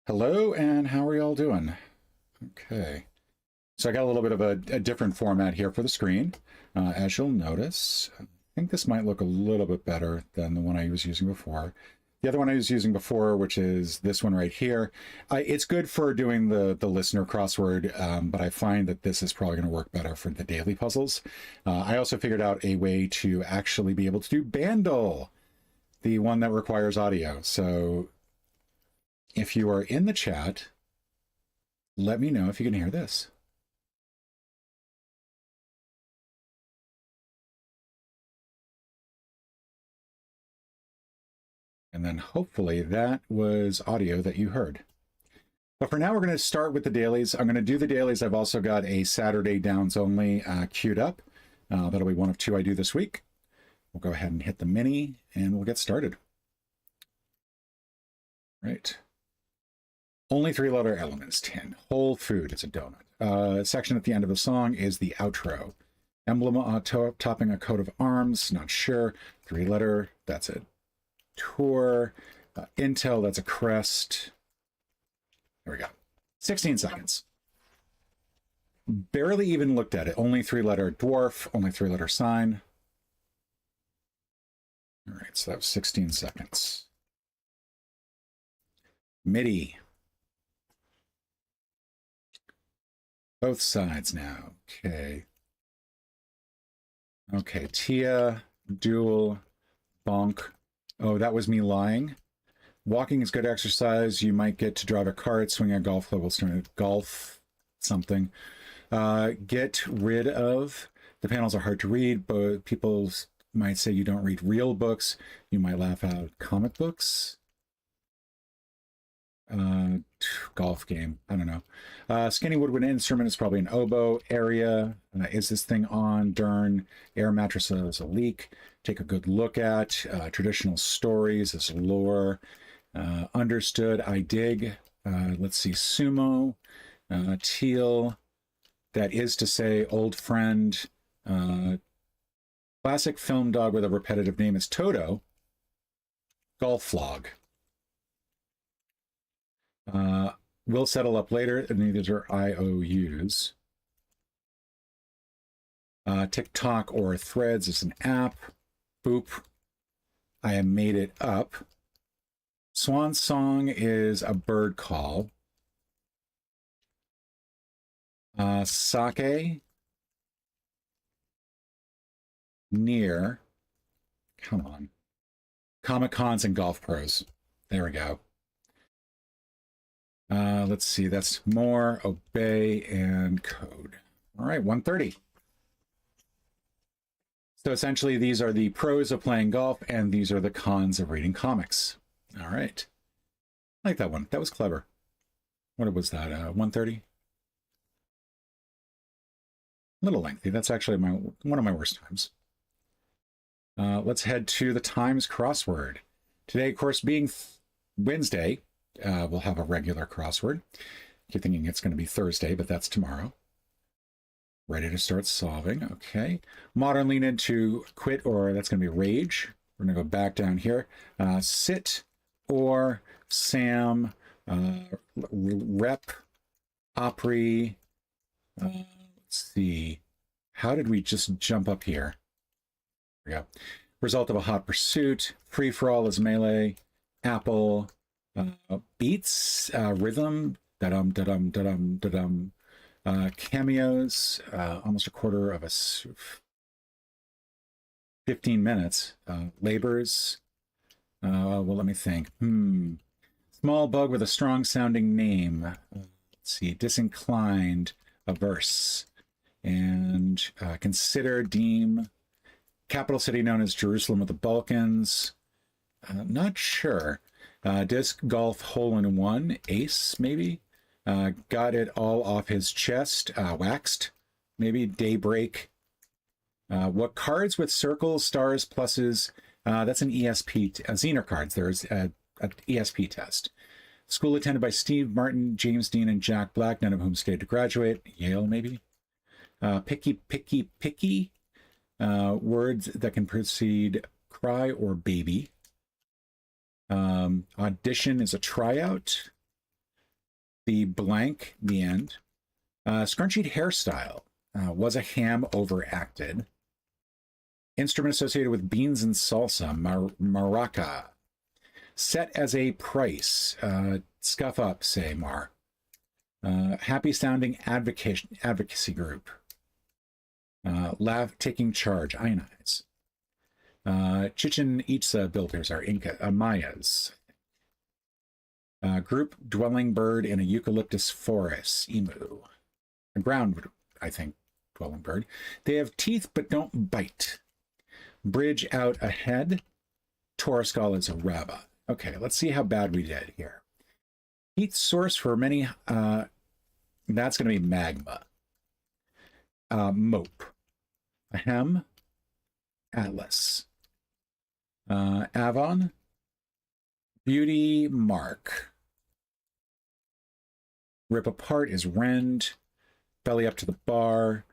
Hello, and how are y'all doing? Okay, so I got a little bit of a different format here for the screen. As you'll notice, I think this might look a little bit better than the one I was using before. The other one I was using before, which is this one right here, it's good for doing the listener crossword, but I find that this is probably going to work better for the daily puzzles. I also figured out a way to actually be able to do Bandle, the one that requires audio. So if you are in the chat, let me know if you can hear this. And then hopefully that was audio that you heard. But for now, we're going to start with the dailies. I'm going to do the dailies. I've also got a Saturday Downs Only queued up. That'll be one of two I do this week. We'll go ahead and hit the mini and we'll get started. Right. Only three-letter elements, 10. Whole food is a donut. Section at the end of the song is the outro. Emblem topping a coat of arms, not sure. Three-letter, that's it. Tour. Intel, that's a crest. There we go. 16 seconds. Barely even looked at it. Only three-letter dwarf, only three-letter sign. All right, so that was 16 seconds. MIDI. Both sides now. Okay. Okay, Tia, dual, bonk. Oh, that was me lying. Walking is good exercise. You might get to drive a cart, swing a golf club, golf something. Get rid of. The panels are hard to read, but people might say you don't read real books. You might laugh out comic books. Golf game. I don't know. Skinny woodwind instrument is probably an oboe. Area. Is this thing on? Dern. Air mattress is a leak. Take a good look at. Traditional stories is lore. Understood. I dig. Let's see. Sumo. Teal. That is to say, old friend. Classic film dog with a repetitive name is Toto. Golf flog. We'll settle up later, and these are IOUs. TikTok or Threads is an app. Boop. I have made it up. Swan song is a bird call. Sake. Near. Come on. Comic Cons and Golf Pros. There we go. Let's see, that's more, obey, and code. All right, 130. So essentially, these are the pros of playing golf, and these are the cons of reading comics. All right. I like that one. That was clever. What was that, 130? A little lengthy. That's actually one of my worst times. Let's head to the Times crossword. Today, of course, being Wednesday, we'll have a regular crossword. Keep thinking it's going to be Thursday, but that's tomorrow. Ready to start solving. Okay. Modern lean into quit, or that's going to be rage. We're going to go back down here. Sit or Sam, rep, Opry. Let's see. How did we just jump up here? There we go. Result of a hot pursuit. Free for all is melee. Apple. Beats, rhythm, da-dum, da-dum, da-dum, da-dum, cameos, almost a quarter of 15 minutes, labors, well, let me think, small bug with a strong sounding name, let's see, disinclined, averse, and consider, deem, capital city known as Jerusalem of the Balkans, not sure. Disc golf hole in one, ace maybe. Got it all off his chest, waxed, maybe daybreak. What cards with circles, stars, pluses? That's an ESP, Zener cards. There's an ESP test. School attended by Steve Martin, James Dean, and Jack Black, none of whom stayed to graduate. Yale maybe. Picky, picky, picky. Words that can precede cry or baby. Audition is a tryout. The blank, the end. Scrunchied hairstyle. Was a ham overacted? Instrument associated with beans and salsa, maraca. Set as a price. Scuff up, say Mar. Happy sounding advocacy group. Laugh taking charge, ionize. Chichen Itza builders are Inca, Mayas. Group dwelling bird in a eucalyptus forest, emu. A ground, I think, dwelling bird. They have teeth but don't bite. Bridge out ahead. Taurus is a rabba. Okay, let's see how bad we did here. Heat source for many, that's going to be magma. Mope. Ahem. Atlas. Avon. Beauty mark. Rip apart is rend. Belly up to the bar.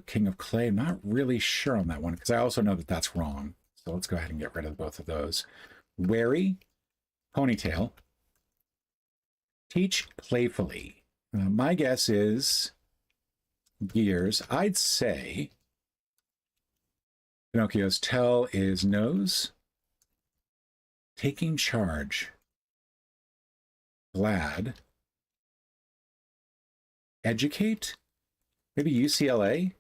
King of clay. I'm not really sure on that one because I also know that that's wrong. So let's go ahead and get rid of both of those. Wary. Ponytail. Teach playfully. My guess is gears. I'd say Pinocchio's tell is nose. Taking charge. Glad. Educate? Maybe UCLA?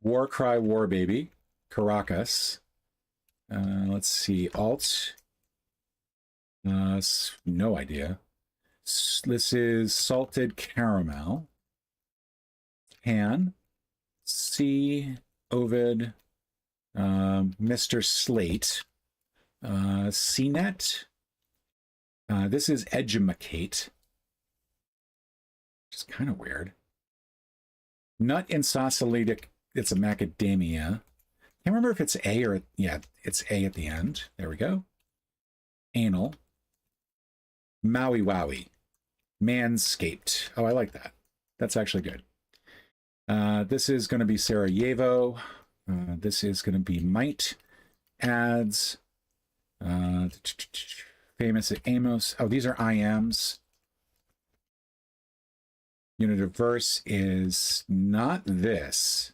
War Cry War Baby. Caracas. Let's see. Alt. No idea. This is salted caramel. Han. C. Ovid. Mr. Slate. CNET. This is Edumacate. Which is kind of weird. Nut insociated. It's a macadamia. Can't remember if it's A or, yeah, it's A at the end. There we go. Anal. Maui Wowie. Manscaped. Oh, I like that. That's actually good. This is going to be Sarajevo. This is going to be Might. Ads. Famous Amos. Oh, these are IMs. Unit of verse is not this.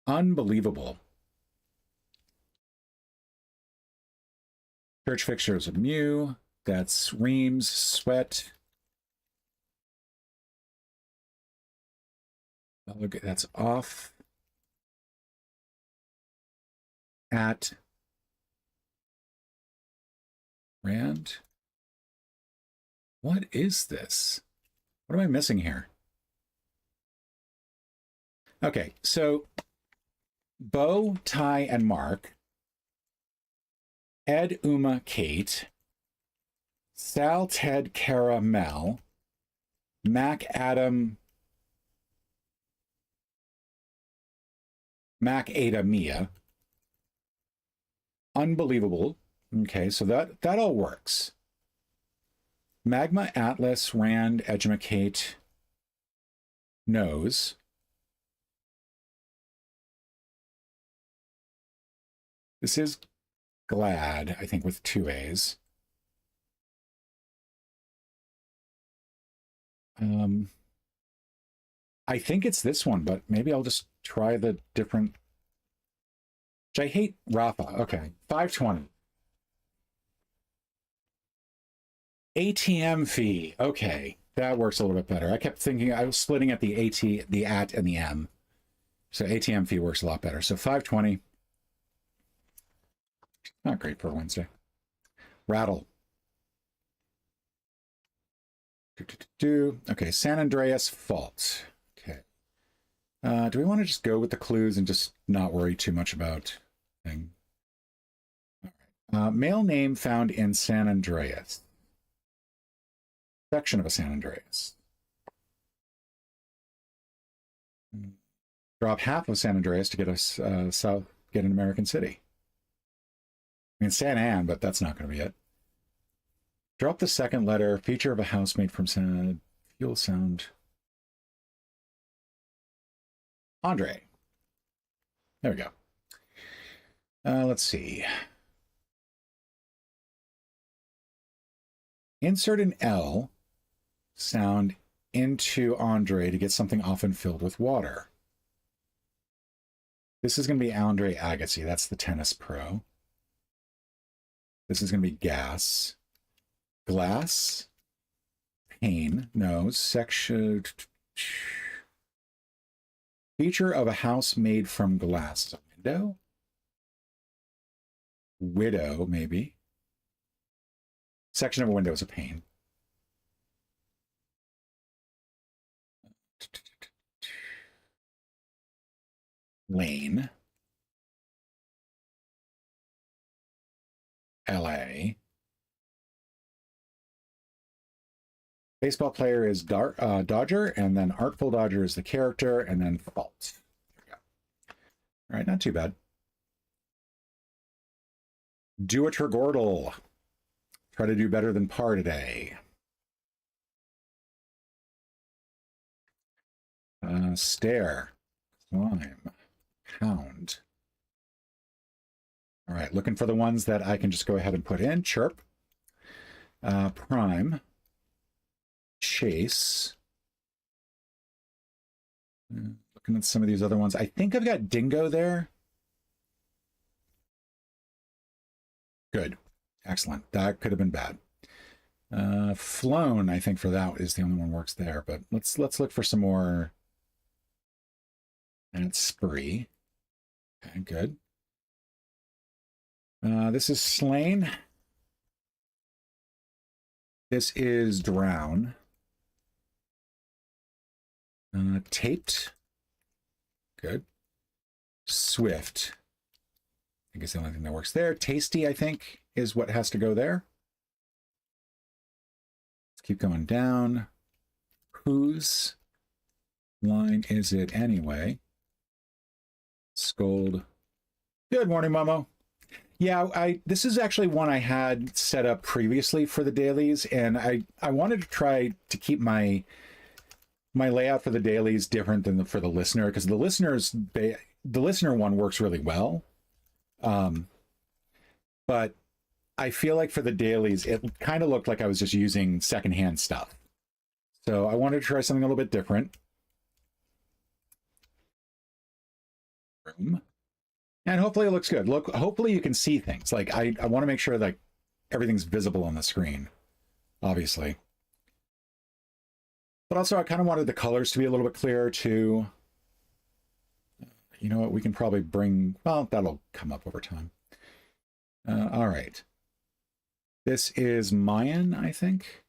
Unbelievable. Church fixtures of Mew. That's Reams, Sweat. Look, that's off. At Rand. What is this? What am I missing here? Okay, so Bo, Ty, and Mark, Ed, Uma, Kate, Sal, Ted, Kara, Mel, Mac, Adam, Mac, Ada, Mia. Unbelievable. Okay, so that all works. Magma, Atlas, Rand, Edumacate, Nose. This is Glad, I think, with 2 A's. I think it's this one, but maybe I'll just try the different. Which I hate Rafa. Okay, 520. ATM fee. Okay, that works a little bit better. I kept thinking I was splitting at the at, and the M. So ATM fee works a lot better. So 520. Not great for Wednesday. Rattle. Okay, San Andreas Fault. Okay. Do we want to just go with the clues and just not worry too much about thing? All right. Male name found in San Andreas. Section of a San Andreas. Drop half of San Andreas to get us get an American city. I mean, San Ann, but that's not going to be it. Drop the second letter. Feature of a house made from fuel sound. Andre. There we go. Let's see. Insert an L sound into Andre to get something often filled with water. This is going to be Andre Agassi. That's the tennis pro. This is going to be gas. Glass. Pane. No. Section. Feature of a house made from glass. A window? Widow, maybe. Section of a window is a pane. Lane. LA. Baseball player is Dodger, and then Artful Dodger is the character, and then fault. There we go. All right, not too bad. Do a Tregordle. Try to do better than par today. Stare. Climb. Pound. All right, looking for the ones that I can just go ahead and put in. Chirp. Prime. Chase. Looking at some of these other ones. I think I've got Dingo there. Good. Excellent. That could have been bad. Flown, I think for that is the only one works there, but let's look for some more. And spree. Okay, good. This is slain. This is drown. Taped. Good. Swift. I think it's the only thing that works there. Tasty, I think, is what has to go there. Let's keep going down. Whose line is it anyway? Scold. Good morning, Momo. Yeah, this is actually one I had set up previously for the dailies, and I wanted to try to keep my layout for the dailies different than for the listener, because the listener one works really well. But I feel like for the dailies, it kind of looked like I was just using secondhand stuff. So I wanted to try something a little bit different. Room. And hopefully it looks good. Look, hopefully you can see things. Like I want to make sure that everything's visible on the screen, obviously. But also I kind of wanted the colors to be a little bit clearer too. You know what, we can probably bring, well, that'll come up over time. All right. This is Mayan, I think.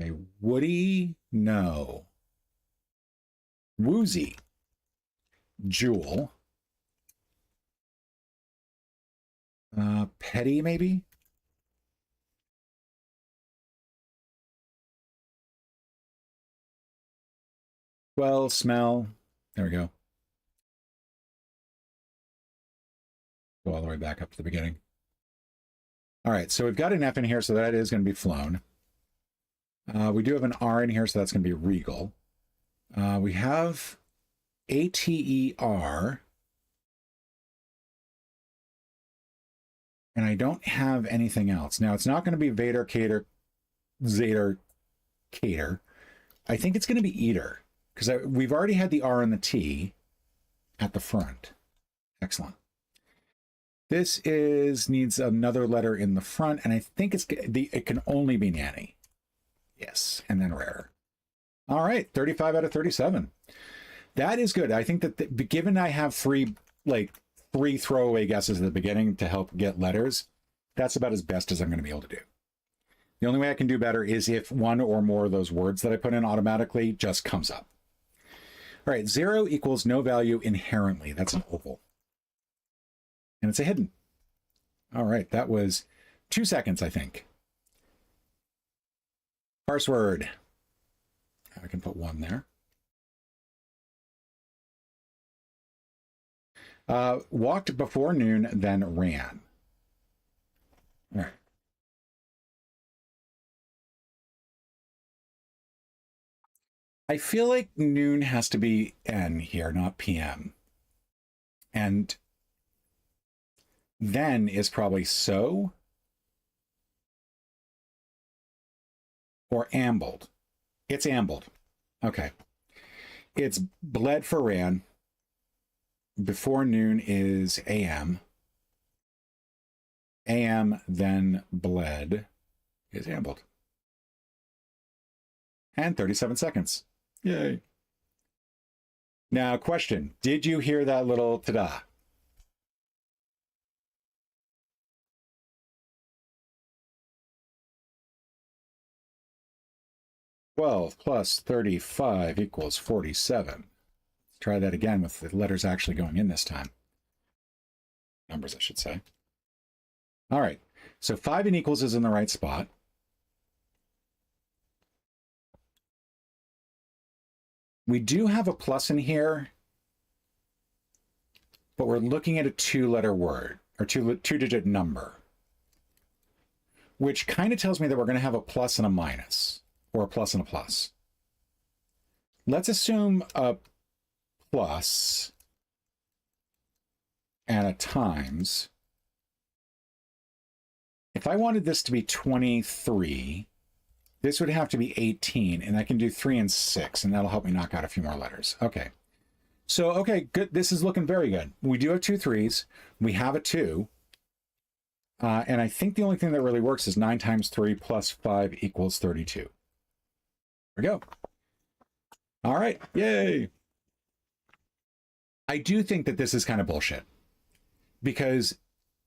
A Woody, no. Woozy. Jewel. Petty, maybe? Well, smell. There we go. Go all the way back up to the beginning. All right, so we've got an F in here, so that is going to be flown. We do have an R in here, so that's going to be regal. We have ATER. And I don't have anything else. Now, it's not going to be Vader, Cater, Zader, Cater. I think it's going to be Eater, because we've already had the R and the T at the front. Excellent. This needs another letter in the front, and I think it can only be Nanny. Yes, and then rare. All right, 35 out of 37. That is good. I think that given I have three throwaway guesses at the beginning to help get letters, that's about as best as I'm going to be able to do. The only way I can do better is if one or more of those words that I put in automatically just comes up. All right, 0 equals no value inherently. That's an oval. And it's a hidden. All right, that was 2 seconds, I think. Parse word. I can put 1 there. Walked before noon, then ran. All right. I feel like noon has to be N here, not PM. And then is probably so. or ambled? It's ambled. Okay. It's bled for ran. Before noon is AM. AM then bled is ambled. And 37 seconds. Yay. Now, question. Did you hear that little ta-da? "12 plus 35 equals 47. Try that again with the letters actually going in this time. Numbers, I should say. All right. So 5 and equals is in the right spot. We do have a plus in here, but we're looking at a 2-letter word, or two-digit number, which kind of tells me that we're going to have a plus and a minus, or a plus and a plus. Let's assume a plus and a times. If I wanted this to be 23, this would have to be 18, and I can do 3 and 6, and that'll help me knock out a few more letters. Okay. So, okay, good. This is looking very good. We do have 2 3s. We have a 2. And I think the only thing that really works is 9 times 3 plus 5 equals 32. There we go. All right. Yay. I do think that this is kind of bullshit. Because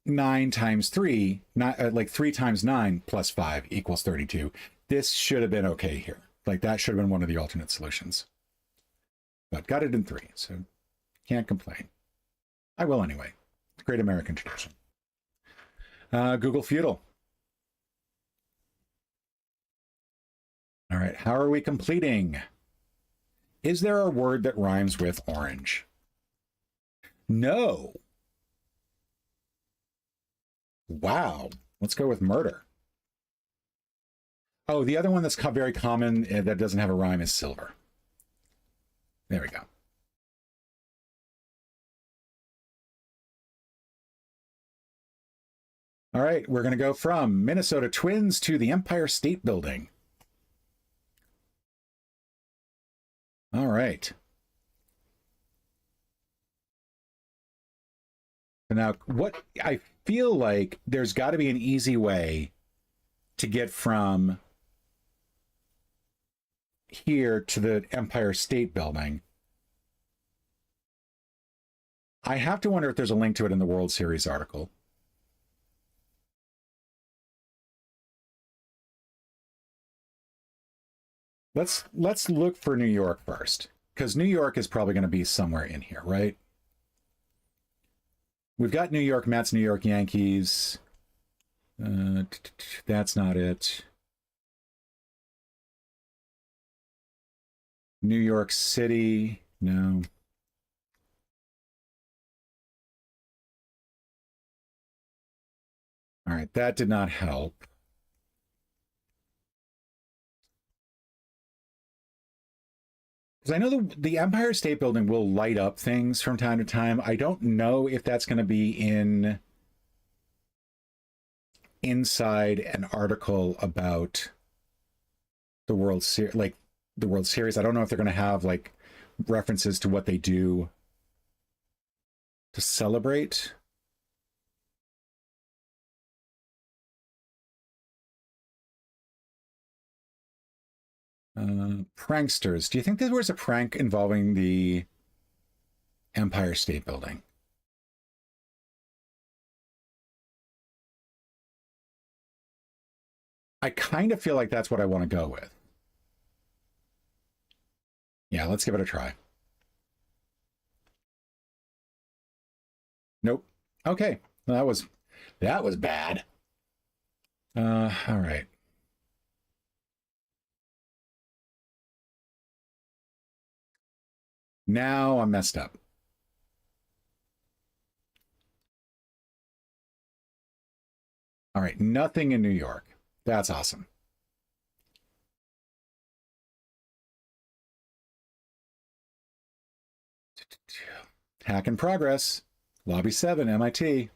9 times 3, like 3 times 9 plus 5 equals 32. This should have been okay here. Like that should have been one of the alternate solutions. But got it in 3, so can't complain. I will anyway. Great American tradition. Google Feudal. All right, how are we completing? Is there a word that rhymes with orange? No. Wow. Let's go with murder. Oh, the other one that's very common that doesn't have a rhyme is silver. There we go. All right, we're going to go from Minnesota Twins to the Empire State Building. All right. Now, what I feel like there's got to be an easy way to get from here to the Empire State Building. I have to wonder if there's a link to it in the World Series article. Let's look for New York first, because New York is probably going to be somewhere in here, right? We've got New York Mets, New York Yankees. That's not it. New York City, no. All right, that did not help. Because I know the Empire State Building will light up things from time to time. I don't know if that's going to be inside an article about the World Series, like the World Series. I don't know if they're going to have like references to what they do to celebrate. Pranksters. Do you think there was a prank involving the Empire State Building? I kind of feel like that's what I want to go with. Yeah, let's give it a try. Nope. Okay. That was bad. All right. Now I'm messed up. All right, nothing in New York. That's awesome. Hack in progress. Lobby 7, MIT.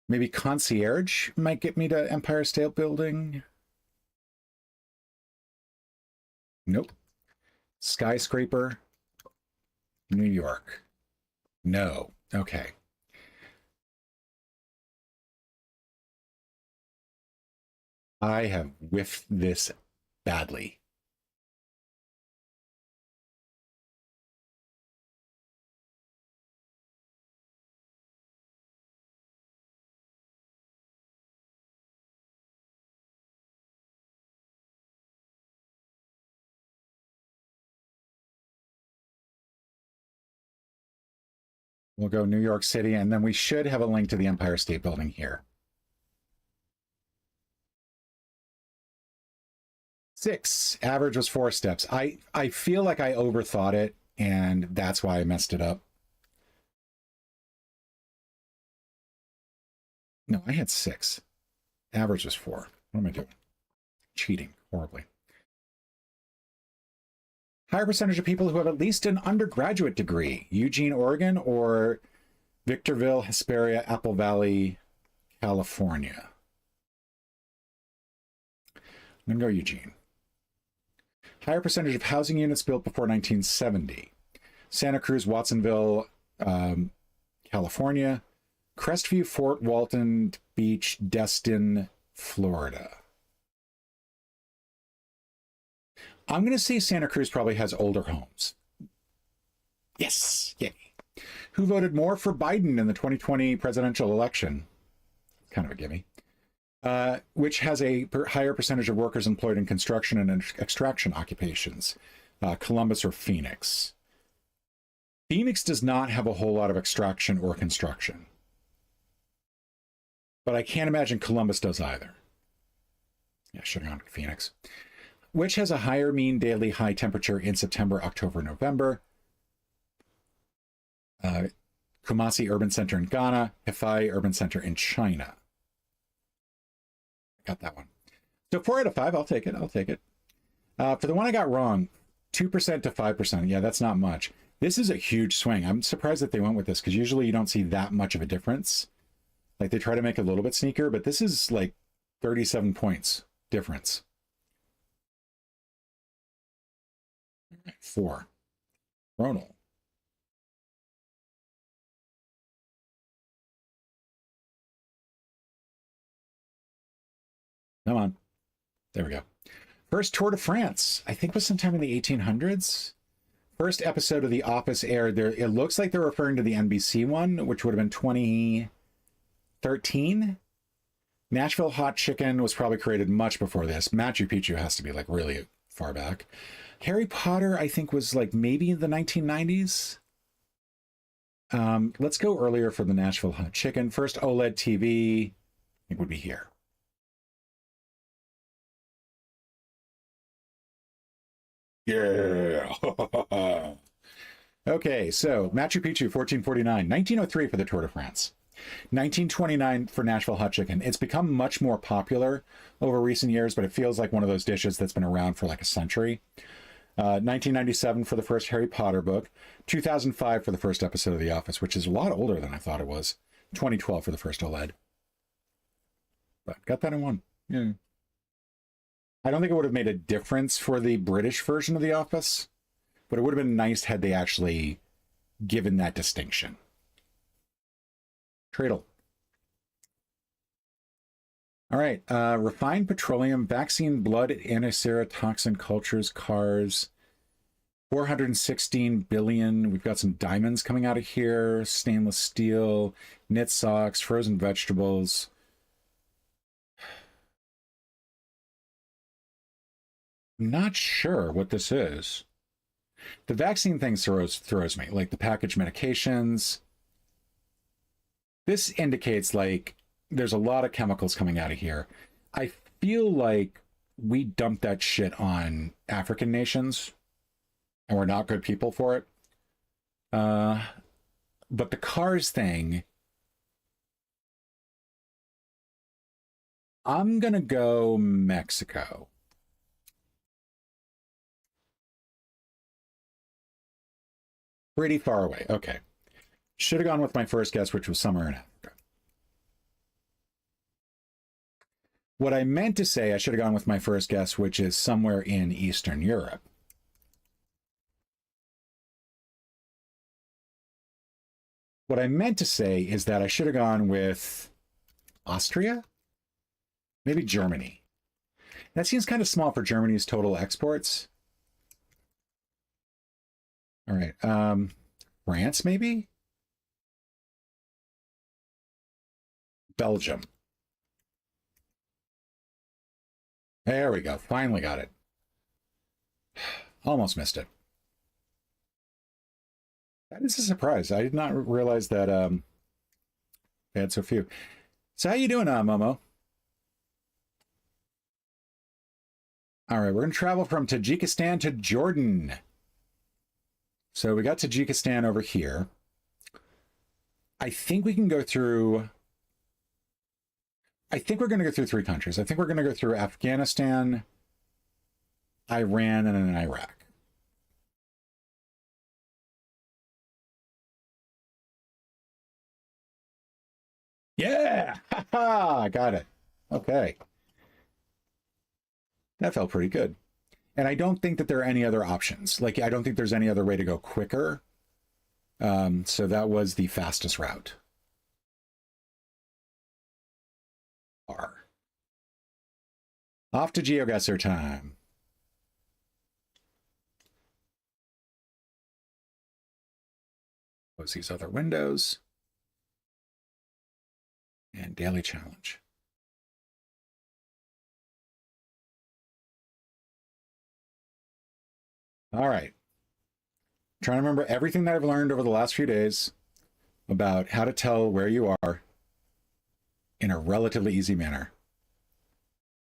Maybe concierge might get me to Empire State Building. Nope. Skyscraper, New York. No. Okay. I have whiffed this badly. We'll go New York City, and then we should have a link to the Empire State Building here. 6. Average was 4 steps. I feel like I overthought it, and that's why I messed it up. No, I had 6. Average was 4. What am I doing? Cheating horribly. Higher percentage of people who have at least an undergraduate degree. Eugene, Oregon, or Victorville, Hesperia, Apple Valley, California. I'm going to go Eugene. Higher percentage of housing units built before 1970. Santa Cruz, Watsonville, California. Crestview, Fort Walton Beach, Destin, Florida. I'm going to say Santa Cruz probably has older homes. Yes, yay. Who voted more for Biden in the 2020 presidential election? Kind of a gimme. Which has a higher percentage of workers employed in construction and extraction occupations, Columbus or Phoenix. Phoenix does not have a whole lot of extraction or construction, but I can't imagine Columbus does either. Yeah, should have gone to Phoenix. Which has a higher mean daily high temperature in September, October, November. Kumasi Urban Center in Ghana, Hefei Urban Center in China. Got that one. So 4 out of 5, I'll take it. I'll take it. For the one I got wrong, 2% to 5%. Yeah, that's not much. This is a huge swing. I'm surprised that they went with this because usually you don't see that much of a difference. Like they try to make it a little bit sneaker, but this is like 37 points difference. 4. Ronald. Come on. There we go. First Tour de France, I think was sometime in the 1800s. First episode of The Office aired there. It looks like they're referring to the NBC one, which would have been 2013. Nashville Hot Chicken was probably created much before this. Machu Picchu has to be like really far back. Harry Potter, I think, was like maybe in the 1990s. Let's go earlier for the Nashville Hot Chicken. First OLED TV, I think would be here. Yeah. Okay, so Machu Picchu, 1449, 1903 for the Tour de France. 1929 for Nashville Hot Chicken. It's become much more popular over recent years, but it feels like one of those dishes that's been around for like a century. 1997 for the first Harry Potter book. 2005 for the first episode of The Office, which is a lot older than I thought it was. 2012 for the first OLED. But got that in one. Yeah. I don't think it would have made a difference for the British version of The Office, but it would have been nice had they actually given that distinction. Treadle. All right. Refined petroleum, vaccine, blood, antiserotoxin cultures, cars. 416 billion. We've got some diamonds coming out of here. Stainless steel, knit socks, frozen vegetables. I'm not sure what this is. The vaccine thing throws me, like the packaged medications. This indicates like there's a lot of chemicals coming out of here. I feel like we dumped that shit on African nations and we're not good people for it. But the cars thing, I'm gonna go Mexico. Pretty far away. Okay. Should have gone with my first guess, which was somewhere in Africa. What I meant to say, I should have gone with my first guess, which is somewhere in Eastern Europe. What I meant to say is that I should have gone with Austria? Maybe Germany. That seems kind of small for Germany's total exports. All right. France, maybe? Belgium. There we go. Finally got it. Almost missed it. That is a surprise. I did not realize that they had so few. So how you doing, Momo? All right, we're going to travel from Tajikistan to Jordan. So we got Tajikistan over here. I think we can go through... I think we're going to go through 3 countries. I think we're going to go through Afghanistan, Iran, and then Iraq. Yeah! I got it. Okay. That felt pretty good. And I don't think that there are any other options. Like, I don't think there's any other way to go quicker. So that was the fastest route. Off to GeoGuessr time. Close these other windows. And daily challenge. All right. Trying to remember everything that I've learned over the last few days about how to tell where you are in a relatively easy manner.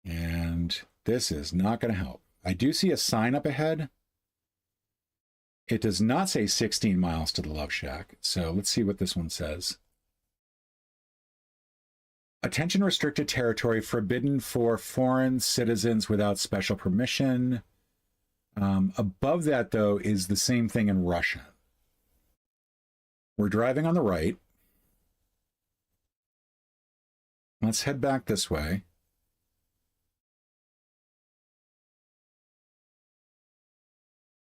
And this is not going to help. I do see a sign up ahead. It does not say 16 miles to the Love Shack. So let's see what this one says. Attention, restricted territory forbidden for foreign citizens without special permission. Above that, though, is the same thing in Russian. We're driving on the right. Let's head back this way.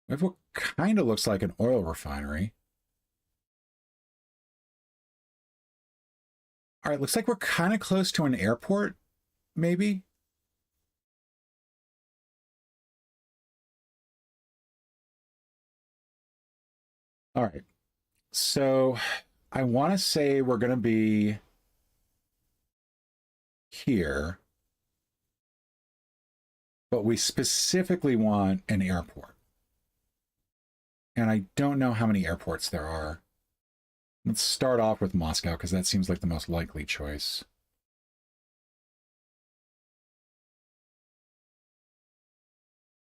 We have what kind of looks like an oil refinery. All right, looks like we're kind of close to an airport, maybe. All right, so I want to say we're going to be here, but we specifically want an airport. And I don't know how many airports there are. Let's start off with Moscow, because that seems like the most likely choice.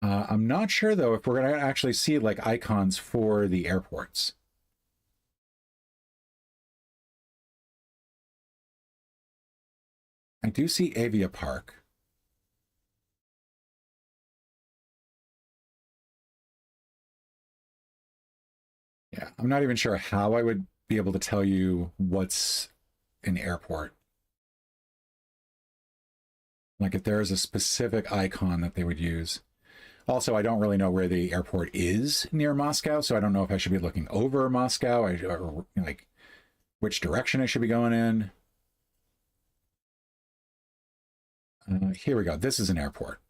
I'm not sure, though, if we're going to actually see like icons for the airports. I do see Avia Park. Yeah, I'm not even sure how I would be able to tell you what's an airport. Like if there is a specific icon that they would use. Also, I don't really know where the airport is near Moscow, so I don't know if I should be looking over Moscow or like which direction I should be going in. Here we go. This is an airport.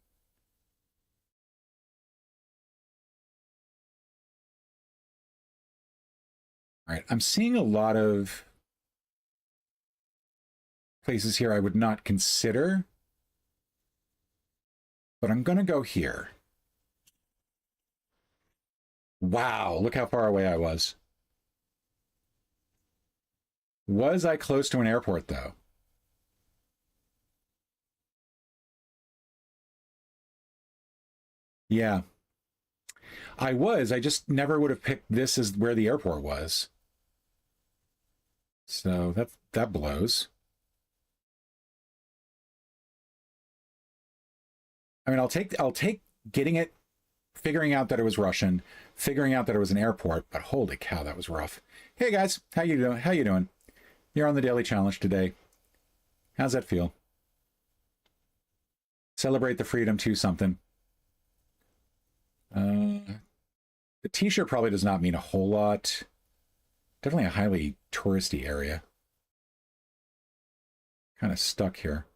All right, I'm seeing a lot of places here I would not consider, but I'm going to go here. Wow, look how far away I was. Was I close to an airport, though? Yeah. I was. I just never would have picked this as where the airport was. So that blows. I mean, I'll take getting it, figuring out that it was Russian, figuring out that it was an airport, but holy cow, that was rough. Hey guys, how you doing? How you doing? You're on the Daily Challenge today. How's that feel? Celebrate the freedom to something. The t-shirt probably does not mean a whole lot. Definitely a highly touristy area. Kind of stuck here.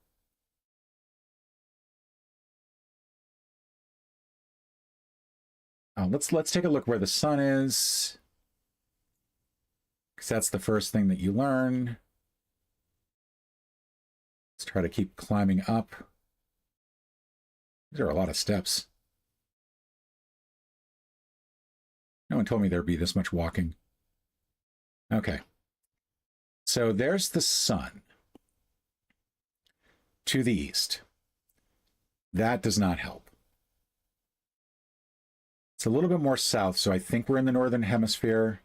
Let's take a look where the sun is, because that's the first thing that you learn. Let's try to keep climbing up. These are a lot of steps. No one told me there'd be this much walking. Okay. So there's the sun to the east. That does not help. It's a little bit more south, so I think we're in the northern hemisphere.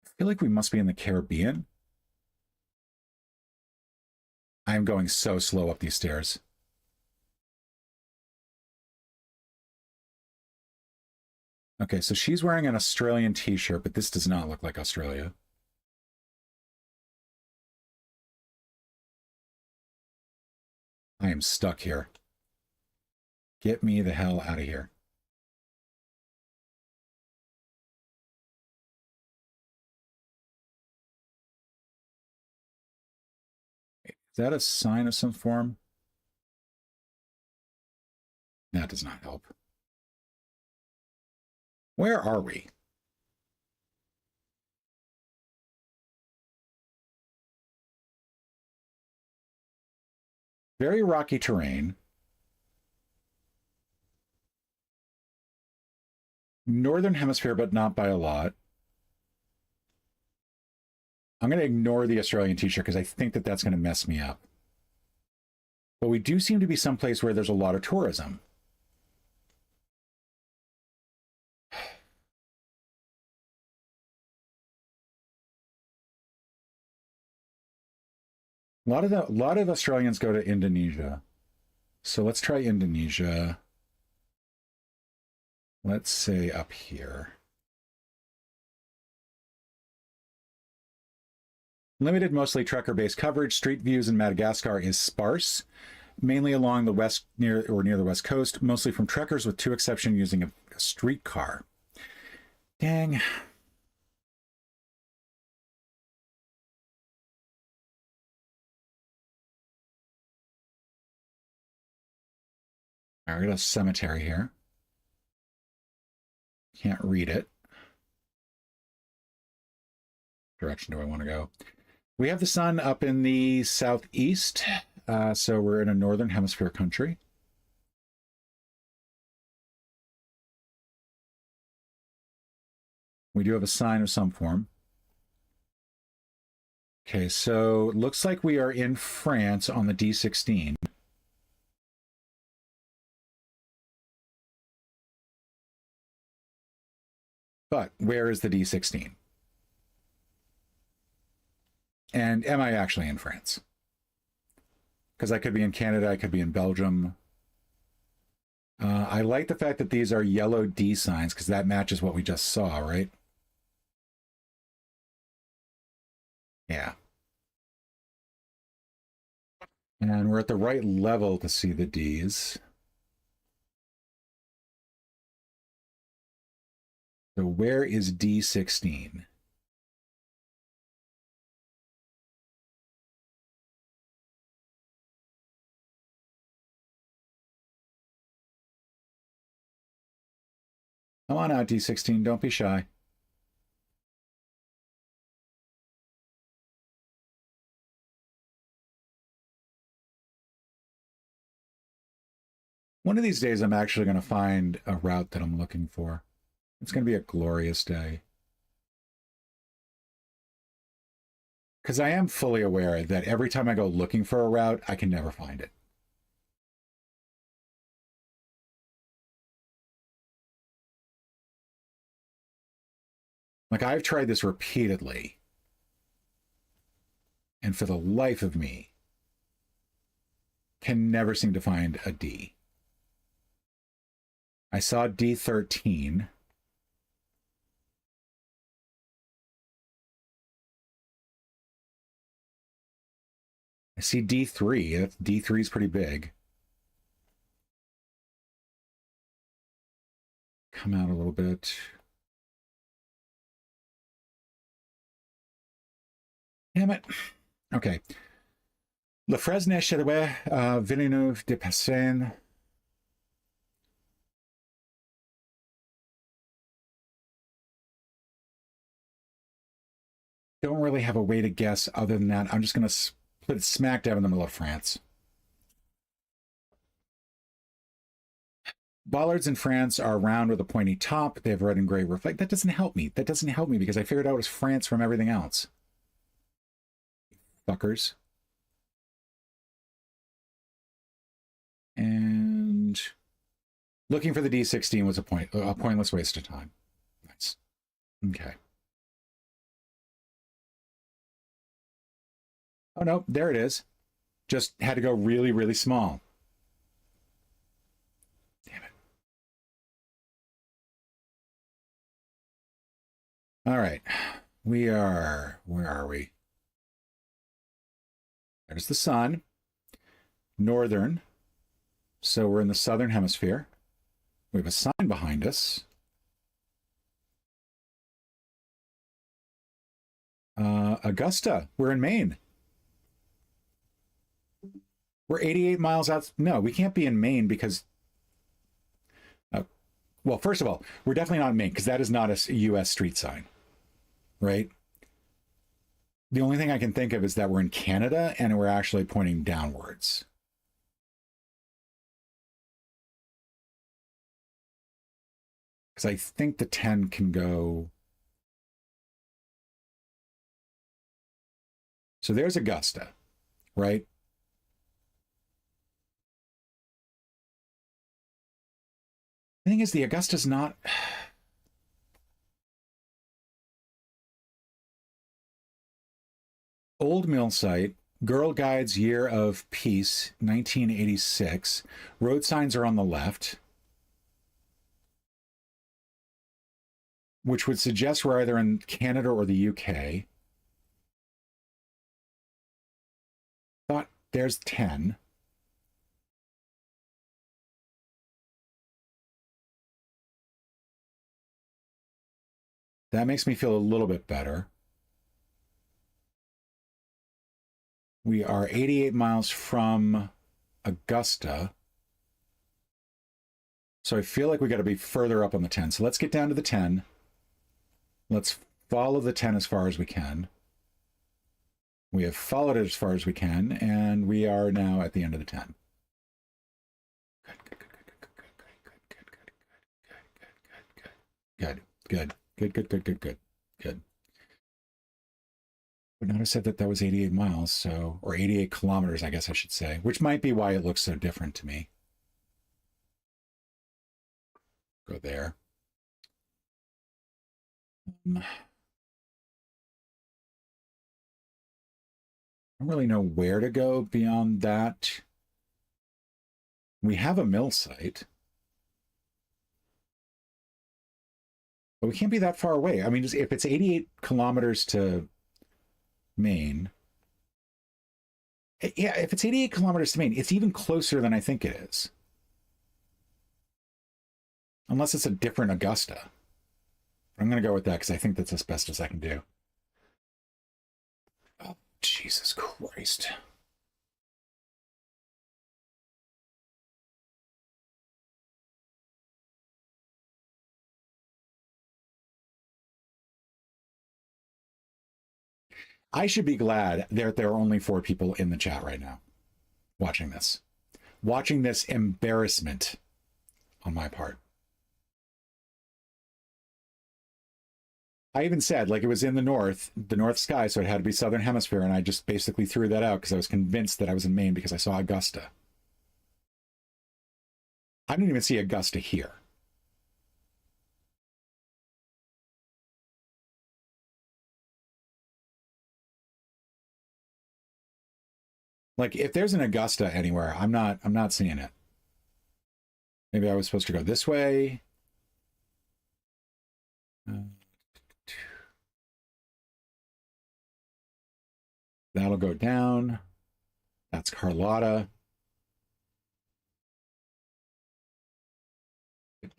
I feel like we must be in the Caribbean. I'm going so slow up these stairs. Okay, so she's wearing an Australian t-shirt, but this does not look like Australia. I am stuck here. Get me the hell out of here. Is that a sign of some form? That does not help. Where are we? Very rocky terrain. Northern hemisphere, but not by a lot. I'm going to ignore the Australian t-shirt because I think that that's going to mess me up. But we do seem to be someplace where there's a lot of tourism. A lot of Australians go to Indonesia. So let's try Indonesia. Let's say up here. Limited, mostly trucker-based coverage. Street views in Madagascar is sparse, mainly along the west near the west coast, mostly from truckers, with two exceptions using a streetcar. Dang. All right, we got a cemetery here. Can't read it. Direction do I want to go? We have the sun up in the southeast, so we're in a northern hemisphere country. We do have a sign of some form. Okay, so it looks like we are in France on the D16. But where is the D16? And am I actually in France? Because I could be in Canada, I could be in Belgium. I like the fact that these are yellow D signs because that matches what we just saw, right? Yeah. And we're at the right level to see the Ds. So where is D16? Come on out, D16. Don't be shy. One of these days, I'm actually going to find a route that I'm looking for. It's going to be a glorious day. Because I am fully aware that every time I go looking for a route, I can never find it. Like, I've tried this repeatedly. And for the life of me, can never seem to find a D. I saw D13. I see D3. D3 is pretty big. Come out a little bit. Damn it. Okay. Le Fresne, Chedouet, Villeneuve de Passin. Don't really have a way to guess other than that. I'm just going to put it smack dab in the middle of France. Bollards in France are round with a pointy top. They have red and gray reflect. That doesn't help me. That doesn't help me because I figured out it was France from everything else. Fuckers. And looking for the D16 was a pointless waste of time. Nice. Okay. Oh, no, there it is. Just had to go really, really small. Damn it. All right. Where are we? There's the sun. Northern. So we're in the southern hemisphere. We have a sign behind us. Augusta. We're in Maine. We're 88 miles out. No, we can't be in Maine because... well, first of all, we're definitely not in Maine because that is not a U.S. street sign, right? The only thing I can think of is that we're in Canada and we're actually pointing downwards. Because I think the 10 can go... So there's Augusta, right? The thing is, the Augusta's not... Old mill site, Girl Guides Year of Peace, 1986. Road signs are on the left, which would suggest we're either in Canada or the UK. Thought there's 10. That makes me feel a little bit better. We are 88 miles from Augusta. So I feel like we got to be further up on the 10. So let's get down to the 10. Let's follow the 10 as far as we can. We have followed it as far as we can, and we are now at the end of the 10. Good. Would not have said that that was 88 miles, so, or 88 kilometers, I guess I should say, which might be why it looks so different to me. Go there. I don't really know where to go beyond that. We have a mill site. But we can't be that far away. I mean, if it's 88 kilometers to Maine, yeah, if it's 88 kilometers to Maine, it's even closer than I think it is. Unless it's a different Augusta. I'm going to go with that because I think that's as best as I can do. Oh, Jesus Christ. I should be glad that there are only 4 people in the chat right now watching this. Watching this embarrassment on my part. I even said, like, it was in the north sky, so it had to be southern hemisphere, and I just basically threw that out because I was convinced that I was in Maine because I saw Augusta. I didn't even see Augusta here. Like, if there's an Augusta anywhere, I'm not seeing it. Maybe I was supposed to go this way. That'll go down. That's Carlotta.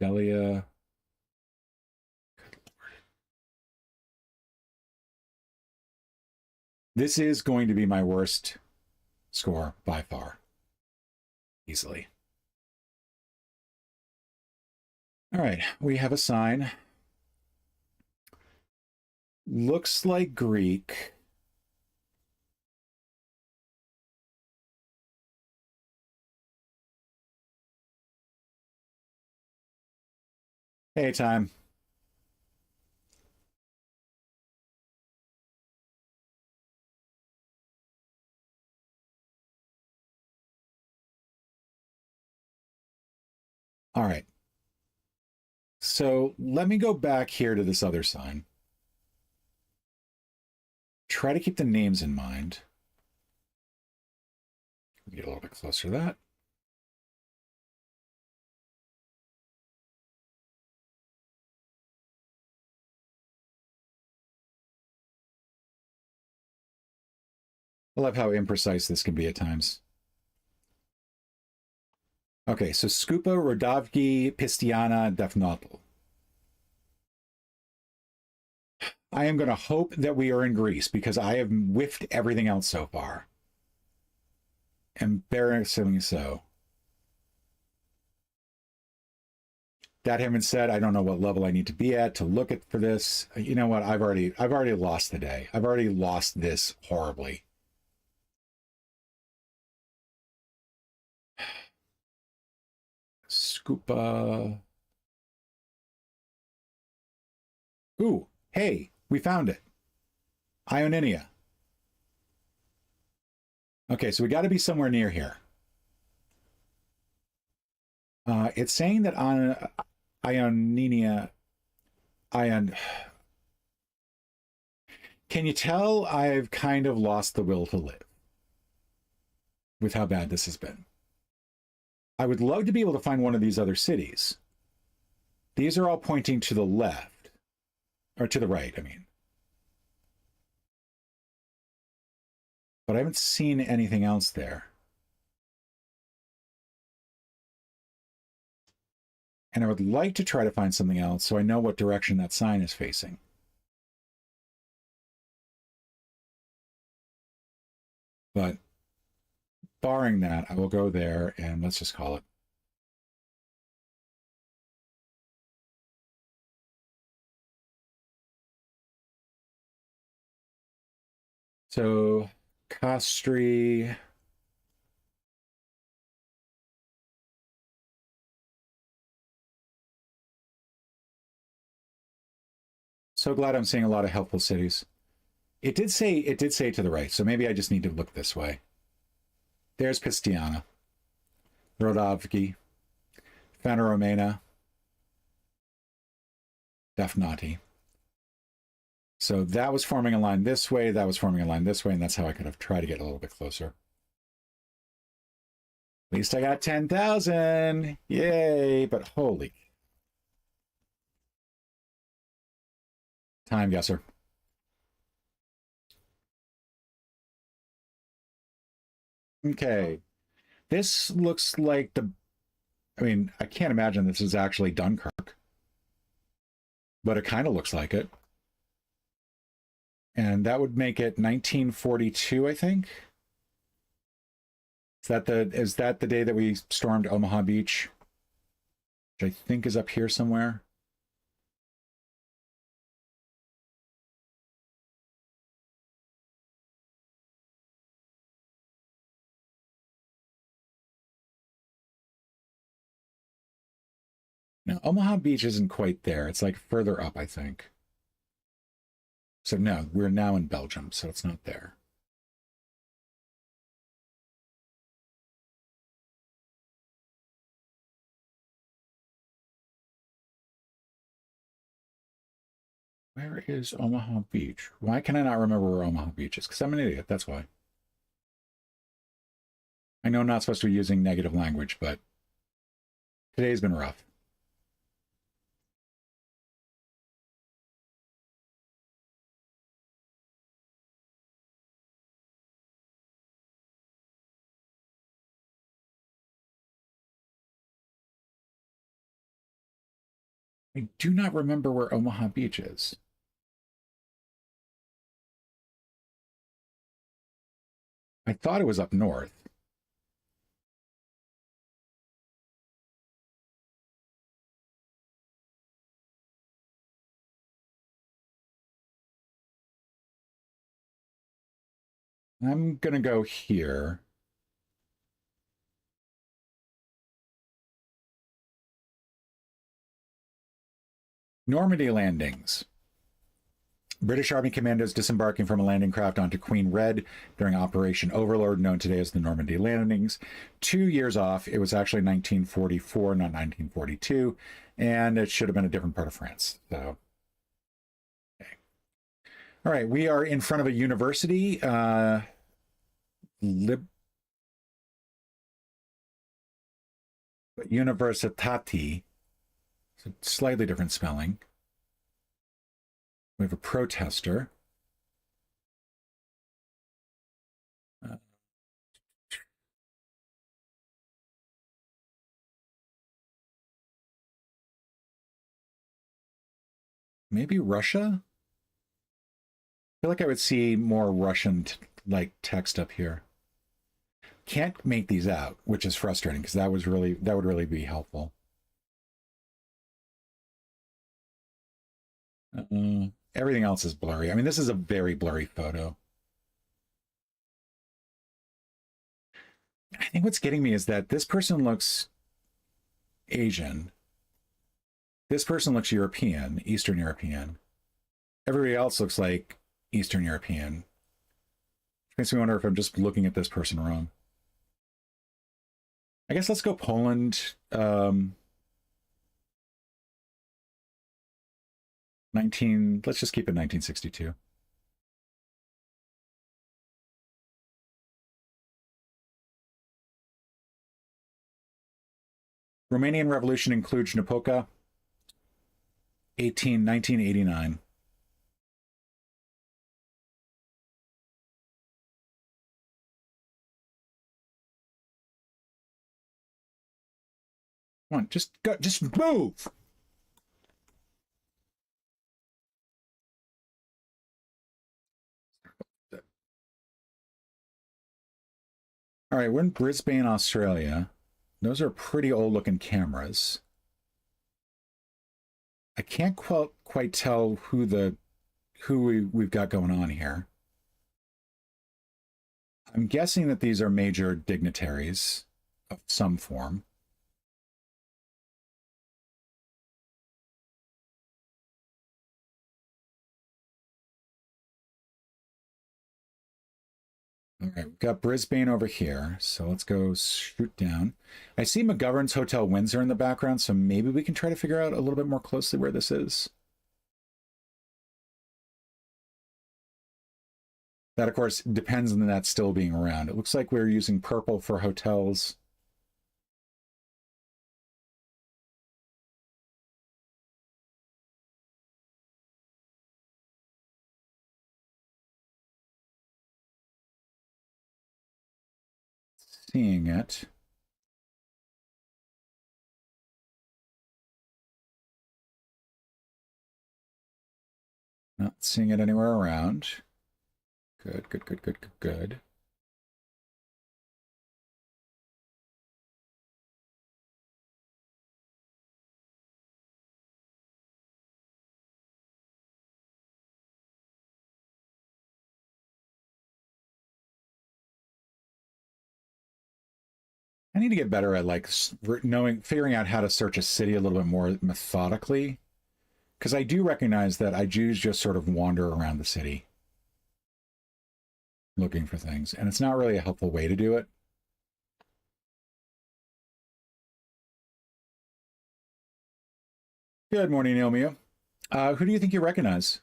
Delia. This is going to be my worst score by far. Easily. All right, we have a sign. Looks like Greek. Hey, time. All right. So let me go back here to this other sign. Try to keep the names in mind. Get a little bit closer to that. I love how imprecise this can be at times. Okay, so Skupa, Rodavki, Pistiana, Defnotl. I am going to hope that we are in Greece because I have whiffed everything else so far. Embarrassingly so. That having said, I don't know what level I need to be at to look at for this. You know what? I've already lost the day. I've already lost this horribly. Scupa. Ooh, hey, we found it. Ionia. Okay, so we got to be somewhere near here. It's saying that on Ionia, Ion. Can you tell I've kind of lost the will to live with how bad this has been? I would love to be able to find one of these other cities. These are all pointing to the left, or to the right, I mean. But I haven't seen anything else there. And I would like to try to find something else so I know what direction that sign is facing. But barring that, I will go there and let's just call it. So, Castri. So glad I'm seeing a lot of helpful cities. It did say to the right, so maybe I just need to look this way. There's Pistiana, Rodavki, Fanoromena, Defnati. So that was forming a line this way, that was forming a line this way, and that's how I could have tried to get a little bit closer. At least I got 10,000. Yay, but holy. Time guesser. Okay. This looks like I mean, I can't imagine this is actually Dunkirk, but it kind of looks like it. And that would make it 1942, I think. Is that the day that we stormed Omaha Beach? Which I think is up here somewhere. No, Omaha Beach isn't quite there. It's like further up, I think. So no, we're now in Belgium, so it's not there. Where is Omaha Beach? Why can I not remember where Omaha Beach is? Because I'm an idiot, that's why. I know I'm not supposed to be using negative language, but today's been rough. I do not remember where Omaha Beach is. I thought it was up north. I'm going to go here. Normandy landings. British Army commandos disembarking from a landing craft onto Queen Red during Operation Overlord, known today as the Normandy landings. 2 years off. It was actually 1944, not 1942, and it should have been a different part of France. So, okay. All right, we are in front of a university. Universitati. So slightly different spelling. We have a protester. Maybe Russia? I feel like I would see more Russian like text up here. Can't make these out, which is frustrating because that would really be helpful. Everything else is blurry. I mean, this is a very blurry photo. I think what's getting me is that this person looks Asian. This person looks European, Eastern European. Everybody else looks like Eastern European. Which makes me wonder if I'm just looking at this person wrong. I guess let's go Poland. 19, let's just keep it 1962. Romanian Revolution in Cluj-Napoca, 1989. Come on, just go, just move. All right, we're in Brisbane, Australia. Those are pretty old looking cameras. I can't quite tell who we've got going on here. I'm guessing that these are major dignitaries of some form. All right, we've got Brisbane over here, so let's go shoot down. I see McGovern's Hotel Windsor in the background, so maybe we can try to figure out a little bit more closely where this is. That, of course, depends on that still being around. It looks like we're using purple for hotels. Seeing it. Not seeing it anywhere around. Good, good, good, good, good, good. I need to get better at like figuring out how to search a city a little bit more methodically. Because I do recognize that I do just sort of wander around the city looking for things, and it's not really a helpful way to do it. Good morning, Ilmia. Who do you think you recognize?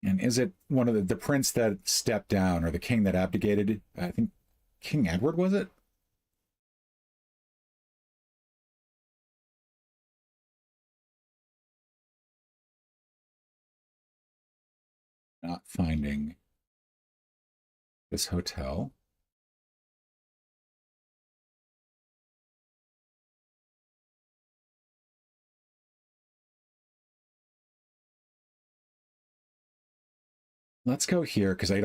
And is it one of the prince that stepped down or the king that abdicated? I think King Edward, was it? Not finding this hotel. Let's go here because I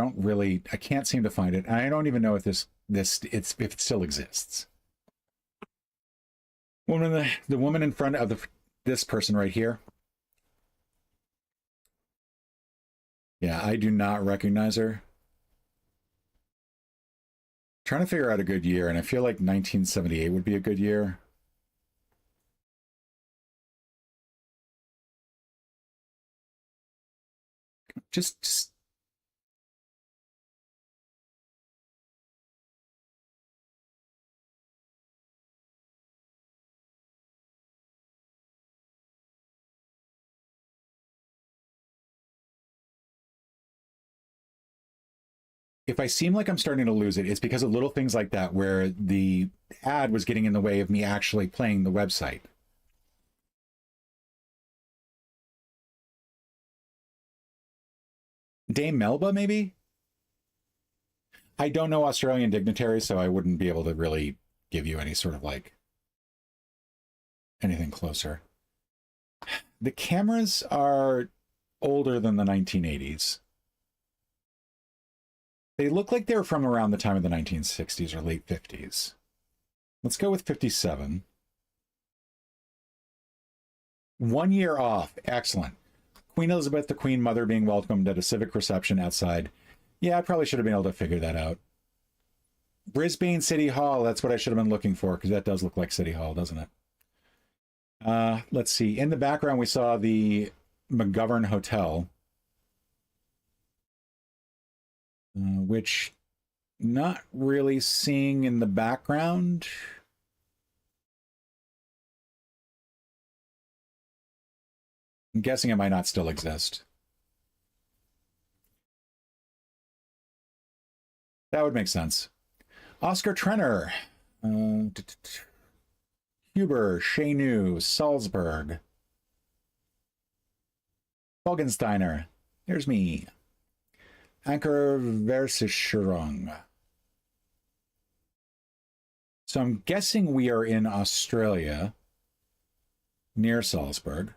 can't seem to find it. And I don't even know if if it still exists. The woman in front of this person right here. Yeah, I do not recognize her. Trying to figure out a good year, and I feel like 1978 would be a good year. Just if I seem like I'm starting to lose it, it's because of little things like that where the ad was getting in the way of me actually playing the website. Dame Melba, maybe? I don't know Australian dignitaries, so I wouldn't be able to really give you any sort of like anything closer. The cameras are older than the 1980s. They look like they were from around the time of the 1960s or late 50s. Let's go with 57. 1 year off. Excellent. Queen Elizabeth, the Queen Mother, being welcomed at a civic reception outside. Yeah, I probably should have been able to figure that out. Brisbane City Hall. That's what I should have been looking for, because that does look like City Hall, doesn't it? Let's see. In the background, we saw the McGovern Hotel, which not really seeing in the background. I'm guessing it might not still exist. That would make sense. Oscar Trenner, Huber, Chenu, Salzburg, Bogensteiner. Here's me. Anker Versicherung. So I'm guessing we are in Australia, near Salzburg.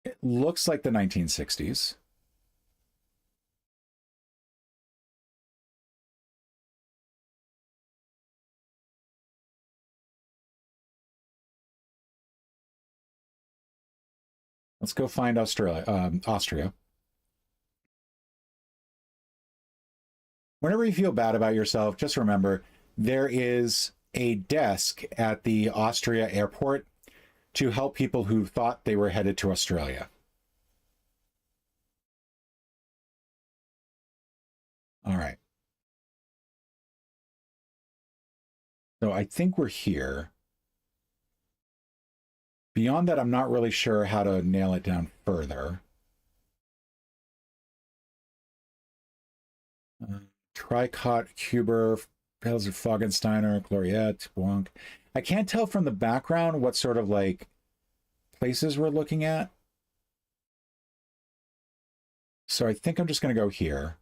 It looks like the 1960s. Let's go find Austria. Whenever you feel bad about yourself, just remember there is a desk at the Austria airport to help people who thought they were headed to Australia. All right. So I think we're here. Beyond that, I'm not really sure how to nail it down further. Tricot, Huber, Pelzer, Fogensteiner, Gloriette, Wonk. I can't tell from the background what sort of like places we're looking at. So I think I'm just going to go here.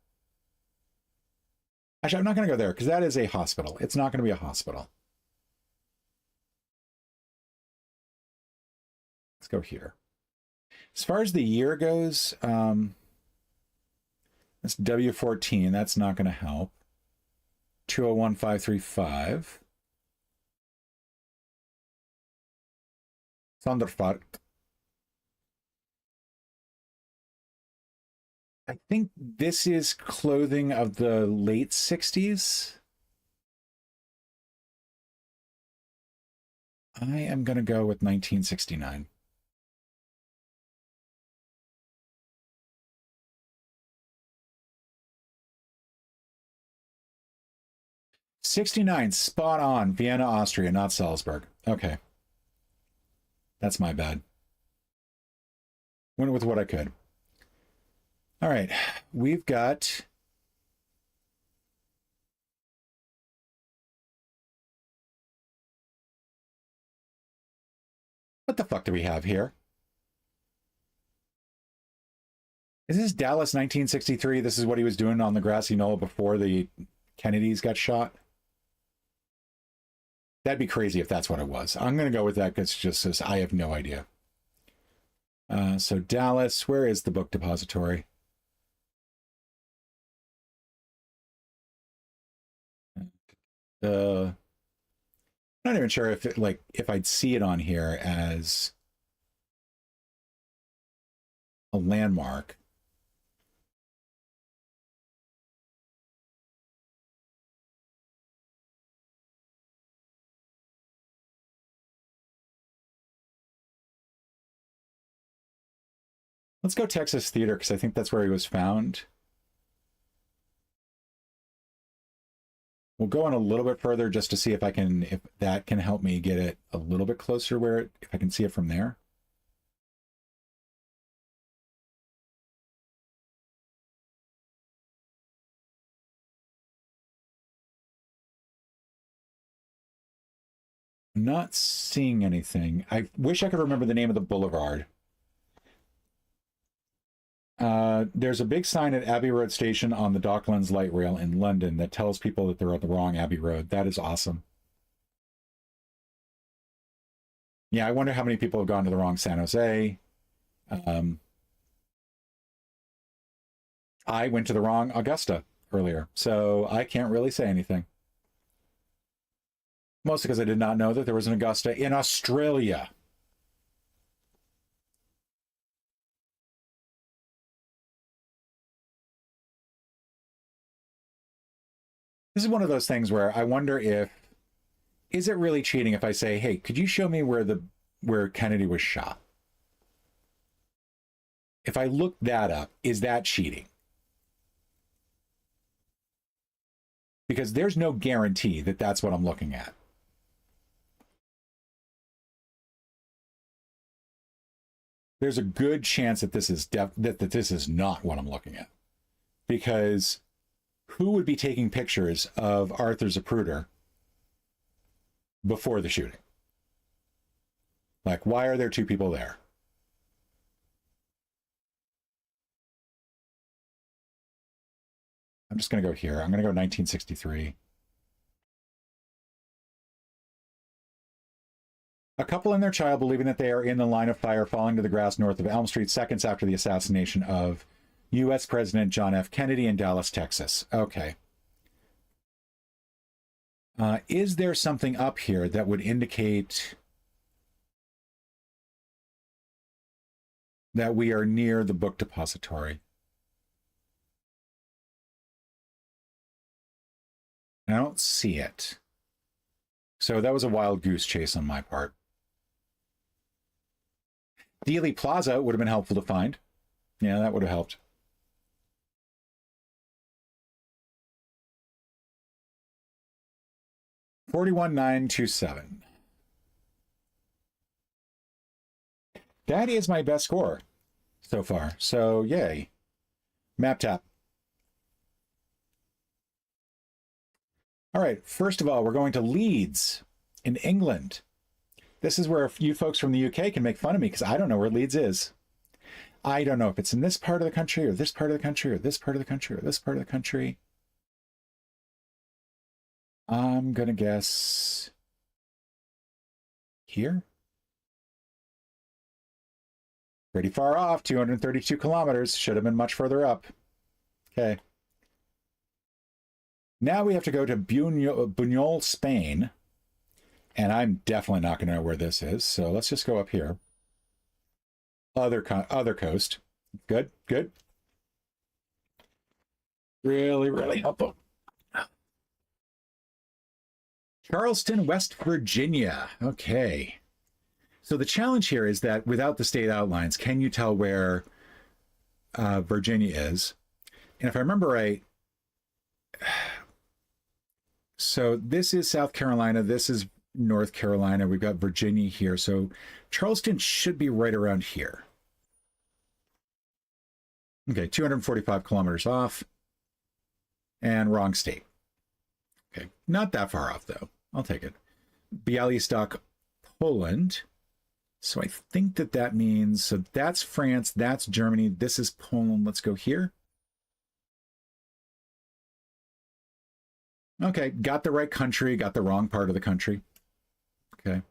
Actually, I'm not going to go there because that is a hospital. It's not going to be a hospital. Let's go here. As far as the year goes, that's W14. That's not going to help. 201535. Thunderfart. I think this is clothing of the late 60s. I am going to go with 1969. '69, spot on. Vienna, Austria, not Salzburg. Okay. That's my bad. Went with what I could. All right. We've got... What the fuck do we have here? Is this Dallas 1963? This is what he was doing on the grassy knoll before the Kennedys got shot? That'd be crazy if that's what it was. I'm going to go with that because just says I have no idea. So Dallas, where is the book depository? I'm not even sure if if I'd see it on here as a landmark. Let's go Texas Theater because I think that's where he was found. We'll go on a little bit further just to see if if that can help me get it a little bit closer if I can see it from there. I'm not seeing anything. I wish I could remember the name of the boulevard. There's a big sign at Abbey Road Station on the Docklands Light Rail in London that tells people that they're on the wrong Abbey Road. That is awesome. Yeah, I wonder how many people have gone to the wrong San Jose. I went to the wrong Augusta earlier, so I can't really say anything. Mostly because I did not know that there was an Augusta in Australia. This is one of those things where I wonder is it really cheating if I say, hey, could you show me where Kennedy was shot? If I look that up, is that cheating? Because there's no guarantee that that's what I'm looking at. There's a good chance that this is that this is not what I'm looking at. Because who would be taking pictures of Arthur Zapruder before the shooting? Like, why are there two people there? I'm just going to go here. I'm going to go 1963. A couple and their child believing that they are in the line of fire falling to the grass north of Elm Street seconds after the assassination of U.S. President John F. Kennedy in Dallas, Texas. Okay. Is there something up here that would indicate that we are near the book depository? I don't see it. So that was a wild goose chase on my part. Dealey Plaza would have been helpful to find. Yeah, that would have helped. $41,927. That is my best score so far. So yay. Map tap. All right, first of all, we're going to Leeds in England. This is where you folks from the UK can make fun of me because I don't know where Leeds is. I don't know if it's in this part of the country or this part of the country or this part of the country or this part of the country. I'm going to guess here. Pretty far off, 232 kilometers. Should have been much further up. Okay. Now we have to go to Buñol, Spain. And I'm definitely not going to know where this is. So let's just go up here. Other coast. Good, good. Really, really helpful. Charleston, West Virginia. Okay. So the challenge here is that without the state outlines, can you tell where Virginia is? And if I remember right, so this is South Carolina, this is North Carolina, we've got Virginia here. So Charleston should be right around here. Okay, 245 kilometers off. And wrong state. Okay, not that far off though. I'll take it. Białystok, Poland. So I think that means, so that's France, that's Germany, this is Poland. Let's go here. Okay, got the right country, got the wrong part of the country. Okay.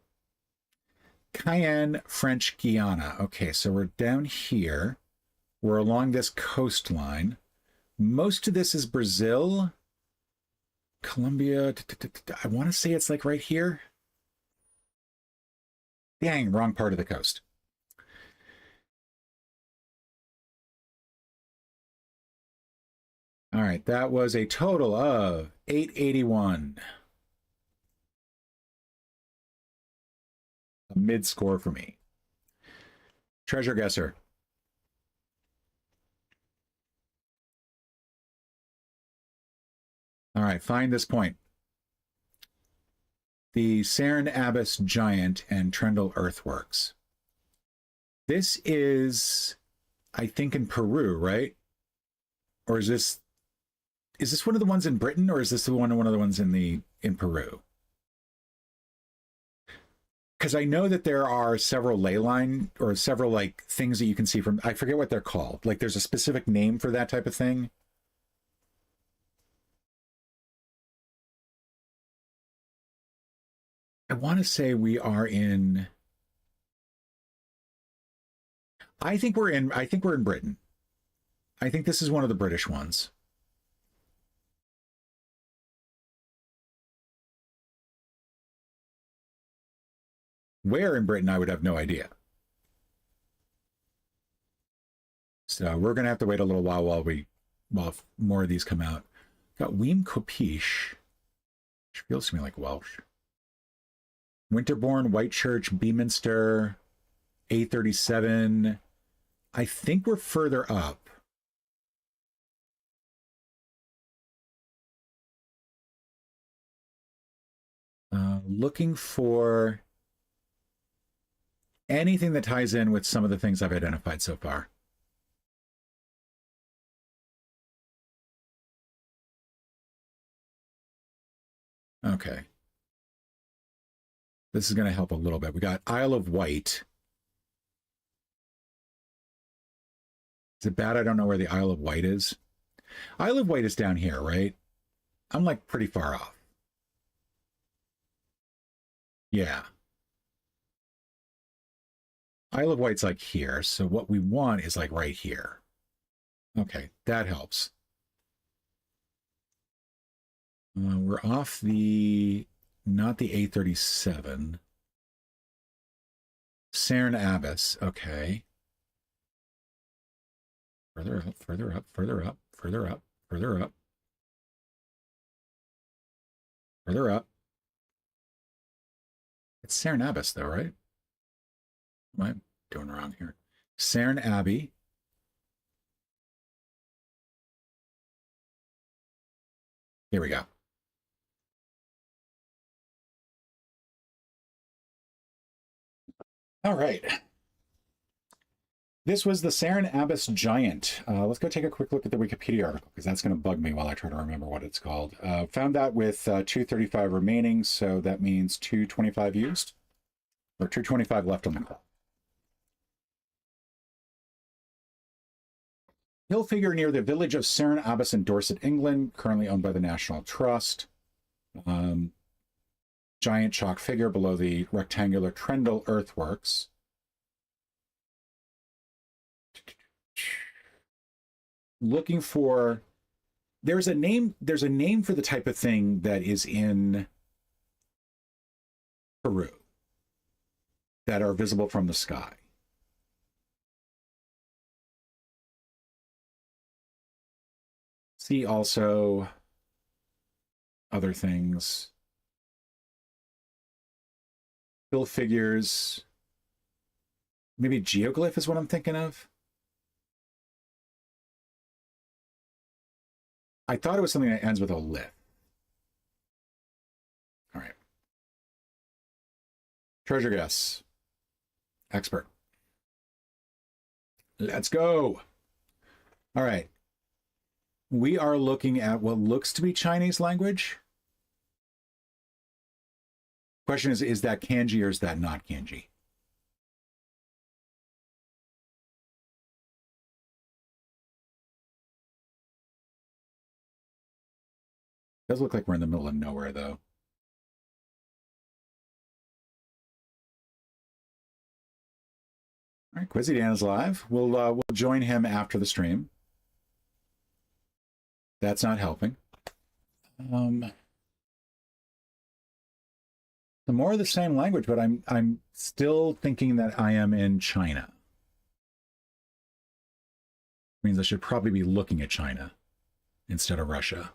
Cayenne, French Guiana. Okay, so we're down here. We're along this coastline. Most of this is Brazil. Colombia. I want to say it's like right here. Dang, wrong part of the coast. All right, that was a total of 881. A mid score for me. Treasure guesser. All right, find this point. The Cern Abbas Giant and Trendle Earthworks. This is, I think, in Peru, right? Or is this one of the ones in Britain, or is this one of the ones in Peru? Because I know that there are several ley line or several like things that you can see from, I forget what they're called. Like there's a specific name for that type of thing. I want to say we are in, I think we're in Britain. I think this is one of the British ones. Where in Britain, I would have no idea. So we're going to have to wait a little while while more of these come out. Got Weem Copiche, which feels to me like Welsh. Winterbourne, Whitechurch, Beaminster, A37. I think we're further up. Looking for anything that ties in with some of the things I've identified so far. Okay. This is going to help a little bit. We got Isle of Wight. Is it bad I don't know where the Isle of Wight is? Isle of Wight is down here, right? I'm like pretty far off. Yeah. Isle of Wight's like here, so what we want is like right here. Okay, that helps. We're off not the A37. Cern Abbas, okay. Further up, further up, further up, further up, further up. Further up. It's Cern Abbas though, right? What am I doing wrong here? Cern Abbey. Here we go. All right. This was the Cern Abbas Giant. Let's go take a quick look at the Wikipedia article, because that's going to bug me while I try to remember what it's called. Found that with 235 remaining, so that means 225 used, or 225 left on the clock. Hill figure near the village of Cern Abbas in Dorset, England, currently owned by the National Trust. Giant chalk figure below the rectangular Trendle earthworks. Looking for, there's a name for the type of thing that is in Peru that are visible from the sky. See also other things. Hill figures. Maybe geoglyph is what I'm thinking of. I thought it was something that ends with a lip. All right. Treasure guess. Expert. Let's go. All right. We are looking at what looks to be Chinese language. Question is that kanji or is that not kanji? Does look like we're in the middle of nowhere, though. All right, Quizzy Dan is live. We'll join him after the stream. That's not helping. The more of the same language, but I'm still thinking that I am in China. Means I should probably be looking at China instead of Russia.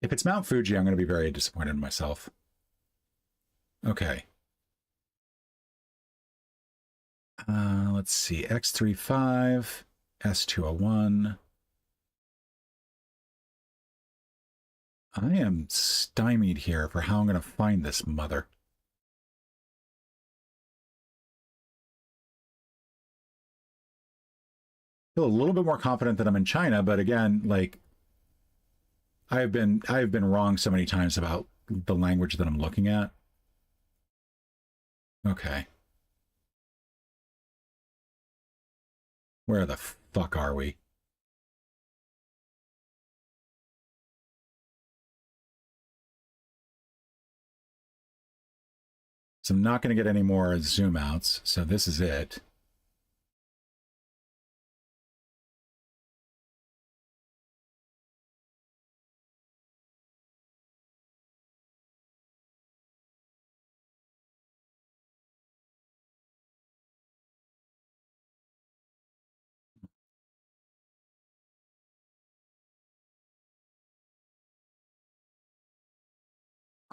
If it's Mount Fuji, I'm going to be very disappointed in myself. Okay. Let's see. X35, S201. I am stymied here for how I'm going to find this mother. Feel a little bit more confident that I'm in China, but again, like I've been wrong so many times about the language that I'm looking at. Okay. Where the fuck are we? So I'm not going to get any more zoom outs. So this is it.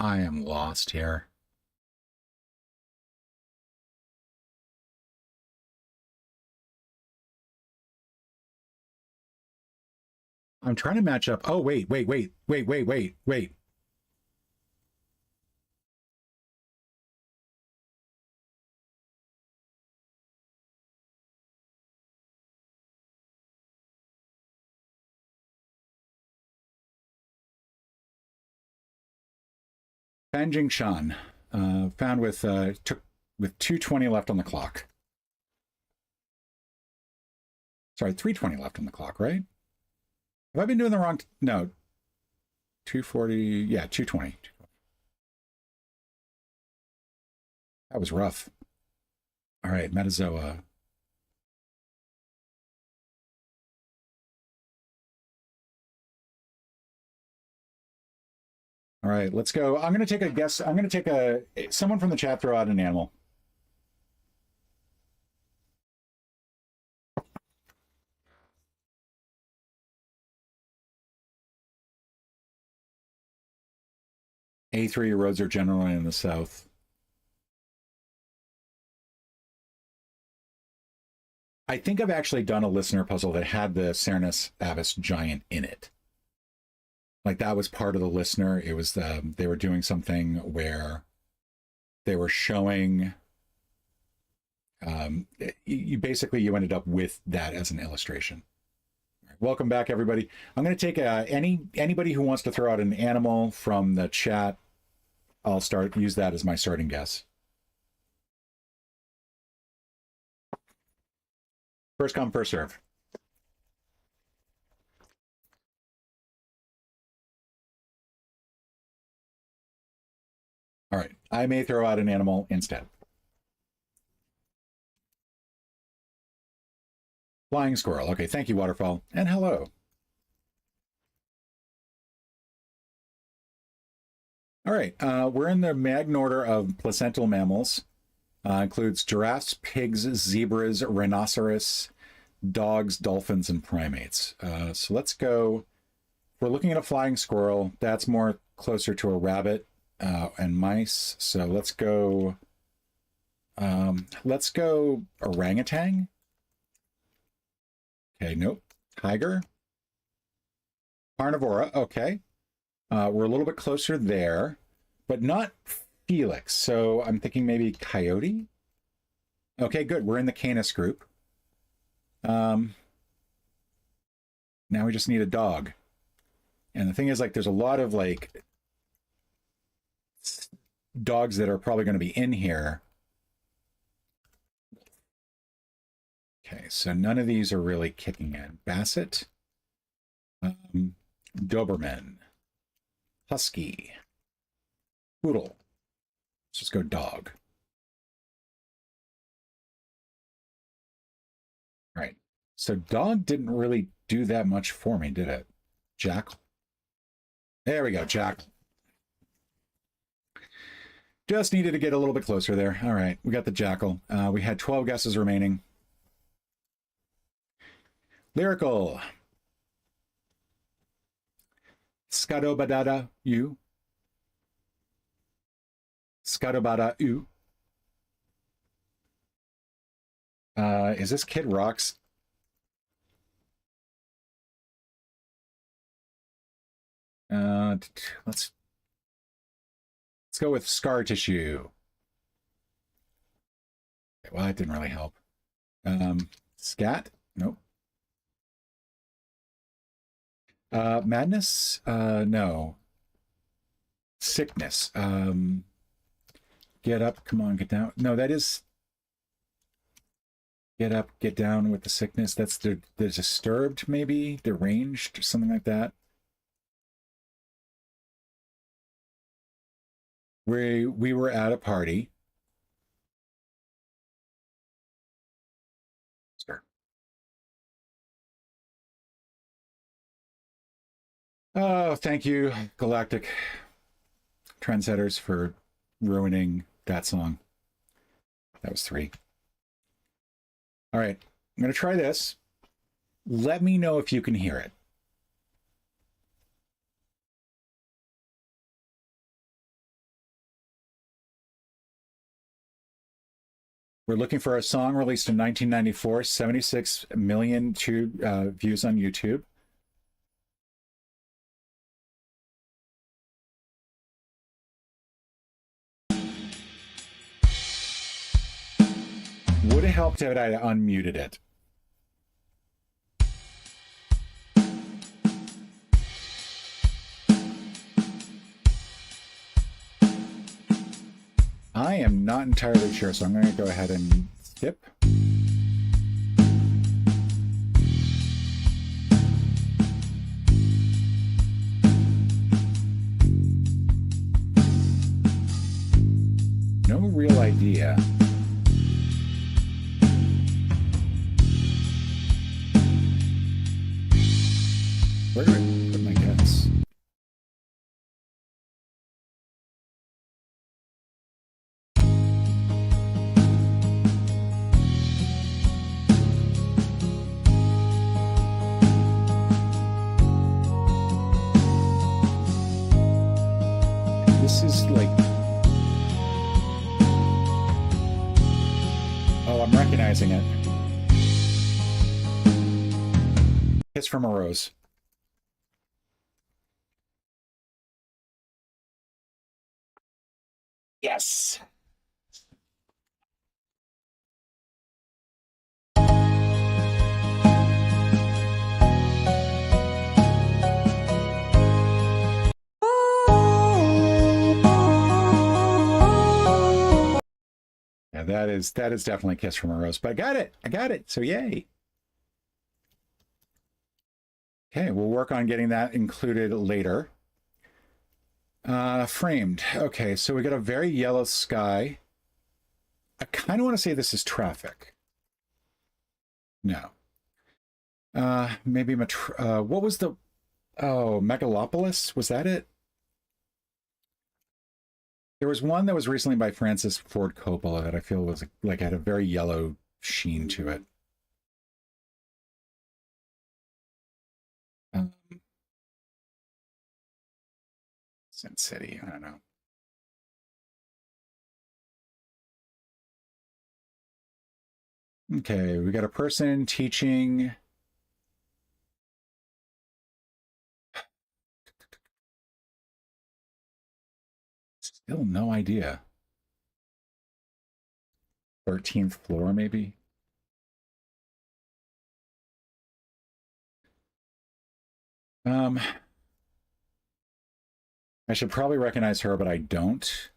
I am lost here. I'm trying to match up. Oh, wait. Fanjing Shan, found with 220 left on the clock. Sorry, 320 left on the clock, right? Have I been doing the wrong? No, 240. Yeah, 220. That was rough. All right, Metazoa. All right, let's go. I'm going to take a guess. I'm going to take someone from the chat throw out an animal. A3 roads are generally in the south. I think I've actually done a listener puzzle that had the Cernus Avis giant in it. Like that was part of the listener. It was they were doing something where they were showing you ended up with that as an illustration. Right, welcome back, everybody. I'm going to take anybody who wants to throw out an animal from the chat. I'll use that as my starting guess. First come, first serve. All right, I may throw out an animal instead. Flying squirrel. Okay, thank you, Waterfall. And hello. All right, we're in the Magna order of placental mammals. Includes giraffes, pigs, zebras, rhinoceros, dogs, dolphins, and primates. So let's go. We're looking at a flying squirrel. That's more closer to a rabbit and mice. So let's go. Let's go orangutan. Okay, nope. Tiger. Carnivora. Okay. We're a little bit closer there, but not Felix. So I'm thinking maybe coyote. Okay, good. We're in the Canis group. Now we just need a dog. And the thing is, like, there's a lot of like dogs that are probably going to be in here. Okay, so none of these are really kicking in. Basset, Doberman, Husky. Poodle. Let's just go dog. All right. So dog didn't really do that much for me, did it? Jackal. There we go, jackal. Just needed to get a little bit closer there. All right, we got the jackal. We had 12 guesses remaining. Lyrical. Scadobadada you. Scadobada you. Is this Kid Rock's? Let's go with scar tissue. Okay, well, that didn't really help. Scat? Nope. Madness? No. Sickness. Get up, come on, get down. No, that is get up, get down with the sickness. That's the disturbed, maybe? Deranged, something like that. We were at a party. Sure. Oh, thank you, Galactic Trendsetters, for ruining that song. That was 3. All right, I'm going to try this. Let me know if you can hear it. We're looking for a song released in 1994, 76 million views on YouTube. Would have helped if I unmuted it. I am not entirely sure, so I'm going to go ahead and skip. No real idea. Where do I put my guess? This is like... Oh, I'm recognizing it. Kiss from a Rose. Yes. Yeah, that is definitely Kiss from a Rose. But I got it. I got it. So yay. Okay, we'll work on getting that included later. Framed. Okay, so we got a very yellow sky. I kind of want to say this is traffic. No. Maybe what was the... Oh, Megalopolis? Was that it? There was one that was recently by Francis Ford Coppola that I feel was like had a very yellow sheen to it. Sin City, I don't know. Okay, we got a person teaching. Still no idea. 13th floor, maybe? I should probably recognize her, but I don't.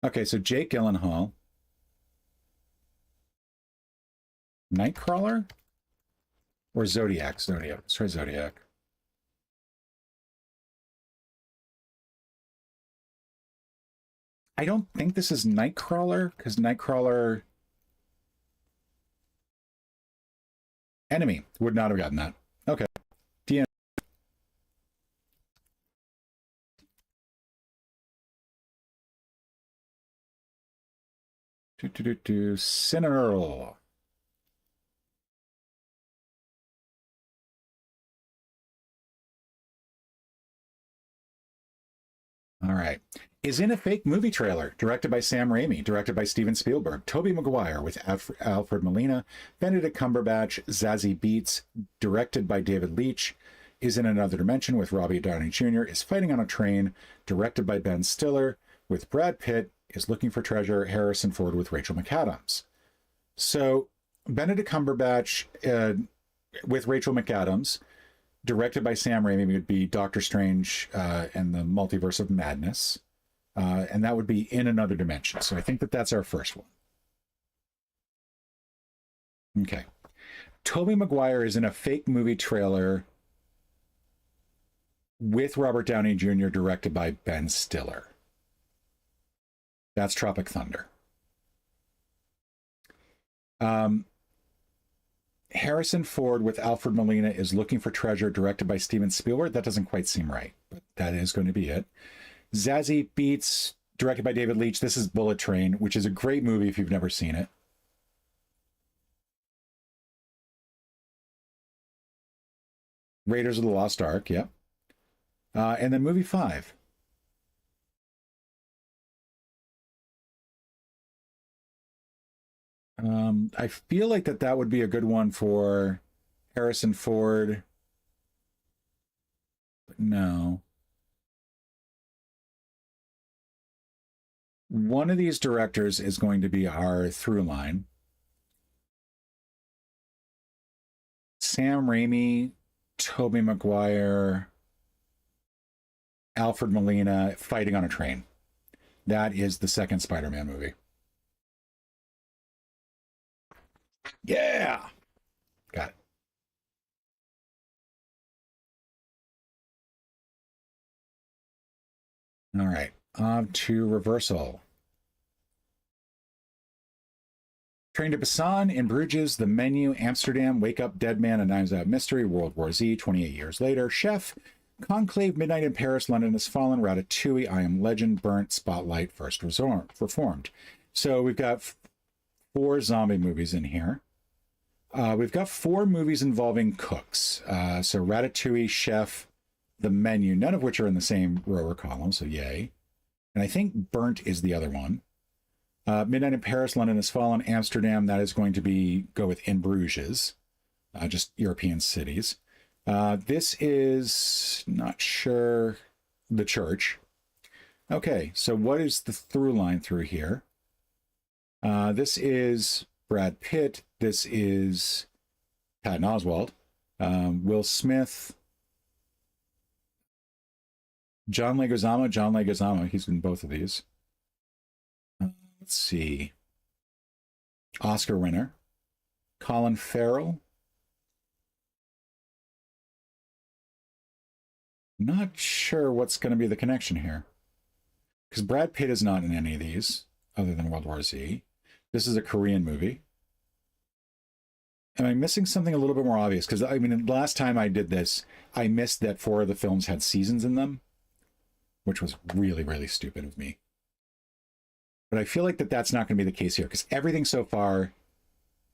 Okay, so Jake Gyllenhaal. Nightcrawler? Or Zodiac. Let's try Zodiac. I don't think this is Nightcrawler, because Nightcrawler... Enemy. Would not have gotten that. Okay. DN. Cineral. All right. Is in a fake movie trailer, directed by Sam Raimi, directed by Steven Spielberg, Tobey Maguire with Alfred Molina, Benedict Cumberbatch, Zazie Beetz, directed by David Leitch, is in another dimension with Robbie Downey Jr., is fighting on a train, directed by Ben Stiller, with Brad Pitt, is looking for treasure, Harrison Ford with Rachel McAdams. So Benedict Cumberbatch with Rachel McAdams, directed by Sam Raimi, would be Doctor Strange and the Multiverse of Madness. And that would be in another dimension. So I think that that's our first one. Okay. Tobey Maguire is in a fake movie trailer with Robert Downey Jr., directed by Ben Stiller. That's Tropic Thunder. Harrison Ford with Alfred Molina is Looking for Treasure, directed by Steven Spielberg. That doesn't quite seem right, but that is going to be it. Zazie Beetz, directed by David Leitch. This is Bullet Train, which is a great movie if you've never seen it. Raiders of the Lost Ark, yep. And then movie 5. I feel like that would be a good one for Harrison Ford. But no. One of these directors is going to be our through line. Sam Raimi, Tobey Maguire, Alfred Molina fighting on a train. That is the second Spider-Man movie. Yeah. Got it. All right. On to reversal. Train to Busan, in Bruges, The Menu, Amsterdam, Wake Up, Dead Man, A Knives Out Mystery, World War Z, 28 years later, Chef, Conclave, Midnight in Paris, London Has Fallen, Ratatouille, I Am Legend, Burnt, Spotlight, First Reformed. So we've got 4 zombie movies in here. We've got 4 movies involving cooks. So Ratatouille, Chef, The Menu, none of which are in the same row or column, so yay. And I think Burnt is the other one. Midnight in Paris, London Has Fallen, Amsterdam, that is going to go with In Bruges, just European cities. This is, not sure, The Church. Okay, so what is the through line through here? This is Brad Pitt. This is Patton Oswalt. Will Smith. John Leguizamo. He's in both of these. Let's see. Oscar winner. Colin Farrell. Not sure what's going to be the connection here. Because Brad Pitt is not in any of these, other than World War Z. This is a Korean movie. Am I missing something a little bit more obvious? Because, I mean, the last time I did this, I missed that 4 of the films had seasons in them, which was really, really stupid of me. But I feel like that's not going to be the case here, because everything so far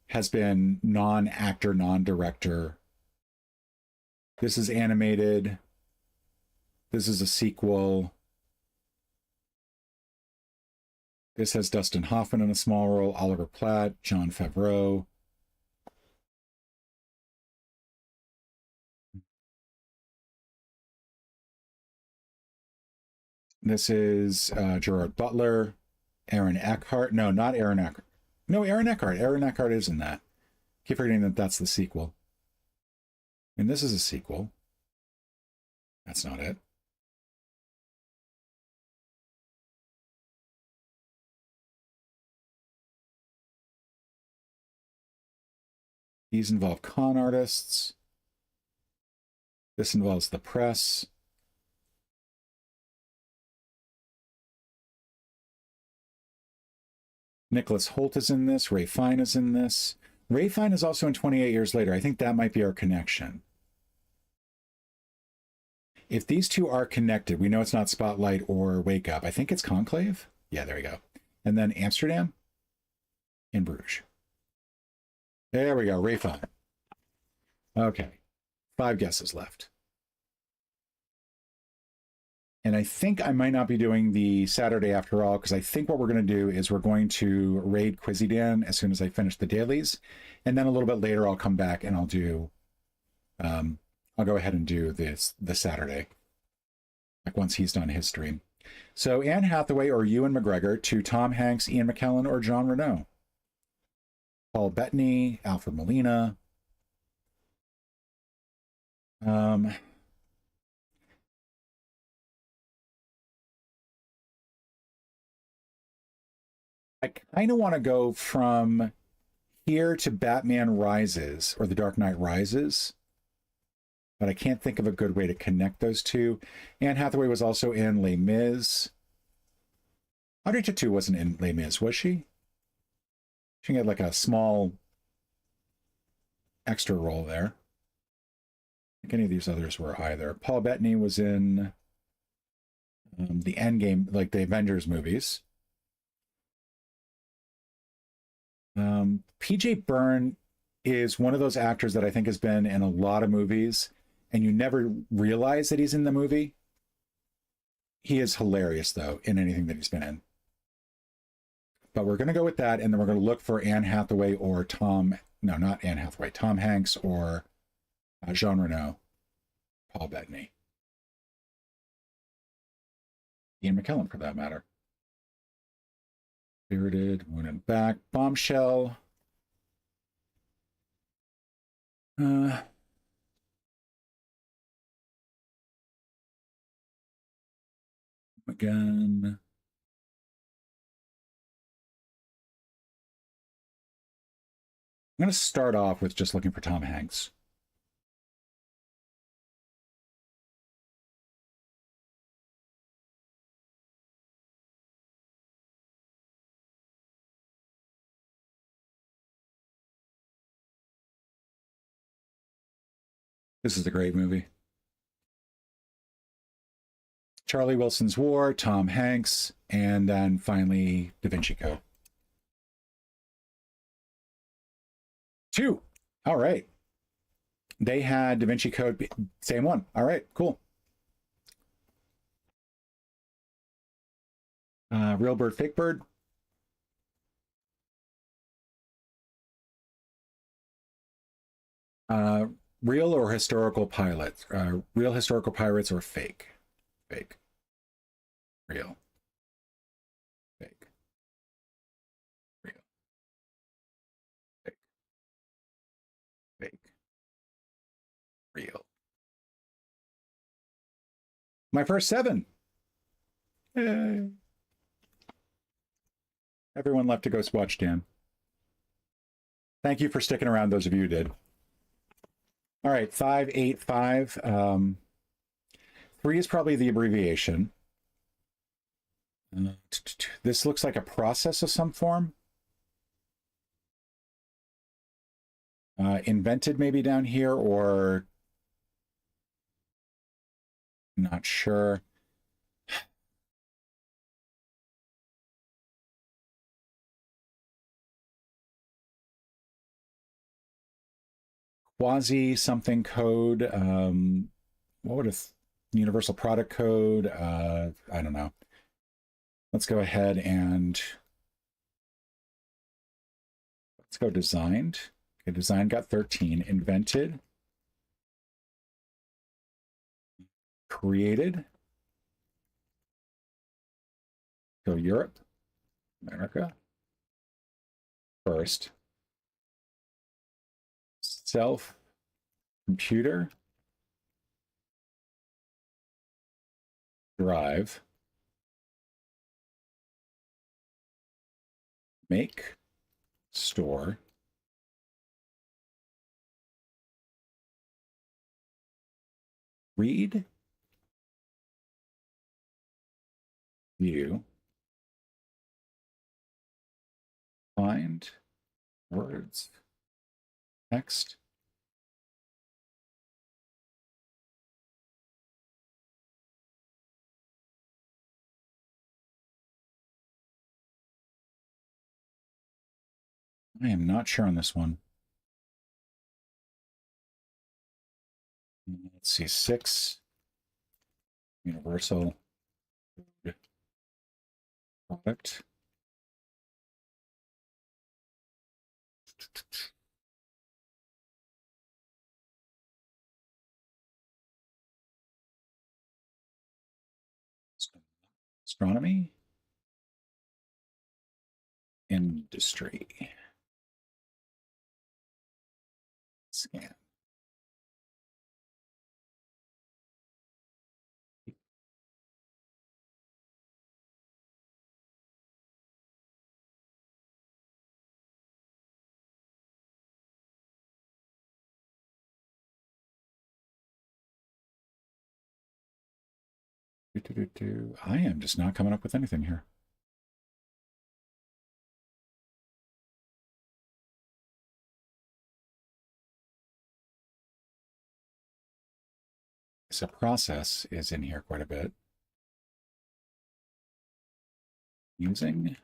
has been non-actor, non-director. This is animated. This is a sequel. This has Dustin Hoffman in a small role, Oliver Platt, Jon Favreau. This is Gerard Butler, Aaron Eckhart. No, not Aaron Eckhart. No, Aaron Eckhart. Aaron Eckhart is in that. Keep forgetting that that's the sequel. And this is a sequel. That's not it. These involve con artists. This involves the press. Nicholas Hoult is in this. Ray Fine is in this. Ray Fine is also in 28 Years Later. I think that might be our connection. If these two are connected, we know it's not Spotlight or Wake Up. I think it's Conclave. Yeah, there we go. And then Amsterdam in Bruges. There we go. Ray Fine. Okay. 5 guesses left. And I think I might not be doing the Saturday after all, because I think what we're going to do is we're going to raid Quizzy as soon as I finish the dailies. And then a little bit later, I'll come back and I'll do, I'll go ahead and do the Saturday, like once he's done his stream. So Anne Hathaway or Ewan McGregor to Tom Hanks, Ian McKellen, or Jean Reno? Paul Bettany, Alfred Molina. I kind of want to go from here to Batman Rises or The Dark Knight Rises, but I can't think of a good way to connect those two. Anne Hathaway was also in Les Mis. Audrey Tautou wasn't in Les Mis, was she? She had like a small extra role there. I think any of these others were either. Paul Bettany was in the Endgame, like the Avengers movies. PJ Byrne is one of those actors that I think has been in a lot of movies, and you never realize that he's in the movie. He is hilarious, though, in anything that he's been in. But we're going to go with that, and then we're going to look for Anne Hathaway or Tom... No, not Anne Hathaway. Tom Hanks or Jean Reno. Paul Bettany. Ian McKellen, for that matter. Spirited, Moon and Back, Bombshell. Again. I'm going to start off with just looking for Tom Hanks. This is a great movie. Charlie Wilson's War, Tom Hanks, and then finally Da Vinci Code. 2. All right. They had Da Vinci Code, same one. All right, cool. Real Bird, Fake Bird. Real or historical pilots? Real historical pirates or fake? Fake. Real. Fake. Real. Fake. Fake. Real. My first 7. Yay. Everyone left to go watch Dan. Thank you for sticking around, those of you who did. All right, 585. 3 is probably the abbreviation. This looks like a process of some form. Invented maybe down here, or not sure. Quasi something code. What would a universal product code? I don't know. Let's go ahead and let's go designed. Okay, design got 13. Invented. Created. Go Europe. America. First. Self. Computer. Drive. Make. Store. Read, view, find, words, text. I am not sure on this one. Let's see, 6, universal product. Astronomy. Industry. Scan. I am just not coming up with anything here. So process is in here quite a bit. Using.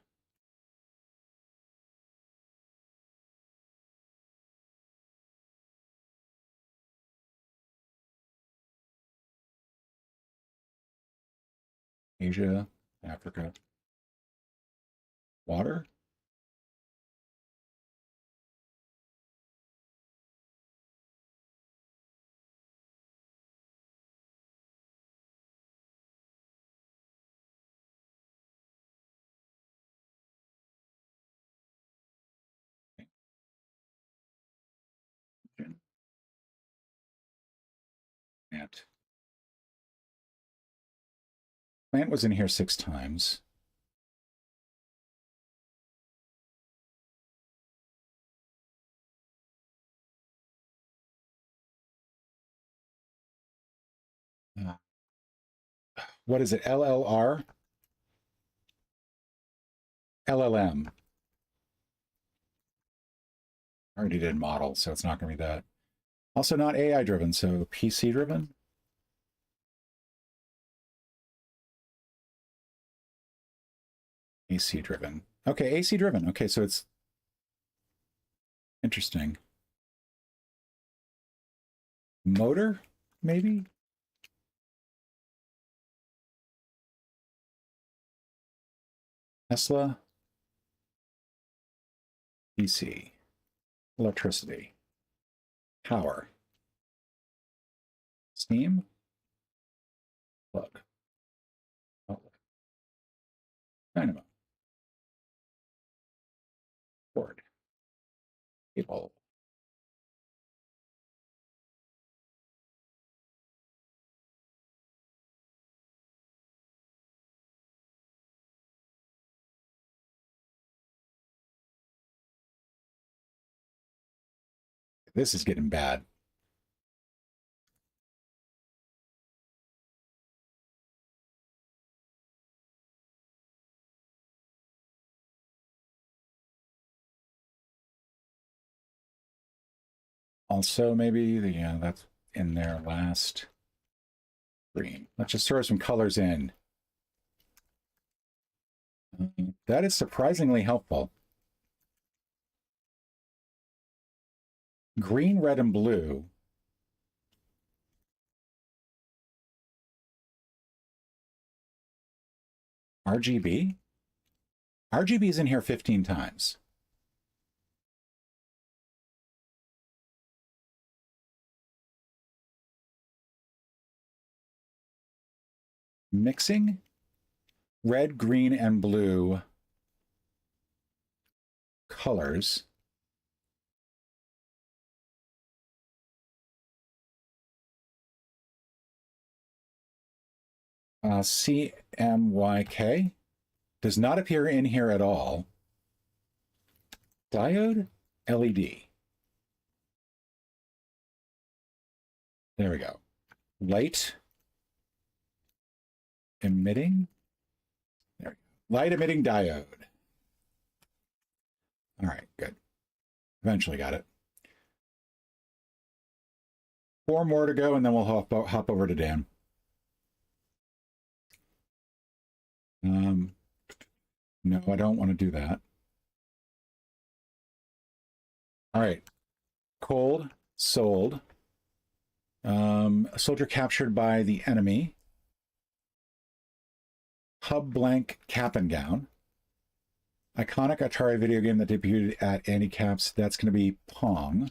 Asia, Africa. Water. Plant. Plant was in here 6 times. What is it? LLR? LLM. I already did model, so it's not going to be that. Also not AI driven, so PC driven. AC driven. Okay, AC driven. Okay, so it's interesting. Motor, maybe? Tesla. DC. Electricity. Power. Steam. Plug. Outlet. Dynamo. Board. Cable. This is getting bad. Also, maybe the that's in there last. Green. Let's just throw some colors in. That is surprisingly helpful. Green, red, and blue. RGB? RGB is in here 15 times. Mixing red, green, and blue colors. CMYK does not appear in here at all. Diode, LED. There we go. Light emitting. There we go. Light emitting diode. All right, good. Eventually got it. 4 more to go, and then we'll hop over to Dan. No, I don't want to do that. All right. Cold, sold. A soldier captured by the enemy. Hub blank cap and gown. Iconic Atari video game that debuted at Andy Caps. That's going to be Pong.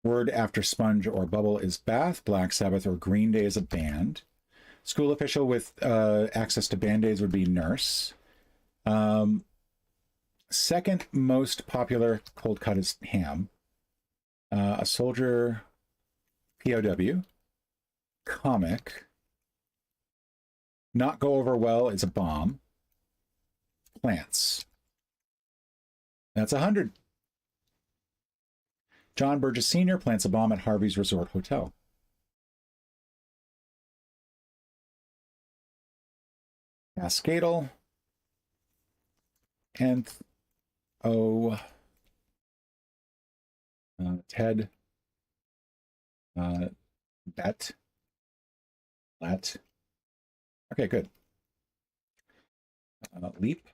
Word after sponge or bubble is bath. Black Sabbath or Green Day is a band. School official with access to band-aids would be nurse. Second most popular cold cut is ham. A soldier, POW. Comic. Not go over well is a bomb. Plants. That's 100. John Burgess Sr. plants a bomb at Harvey's Resort Hotel. Cascadal. Nth. O. Ted. Bet. Let. Okay, good. Leap.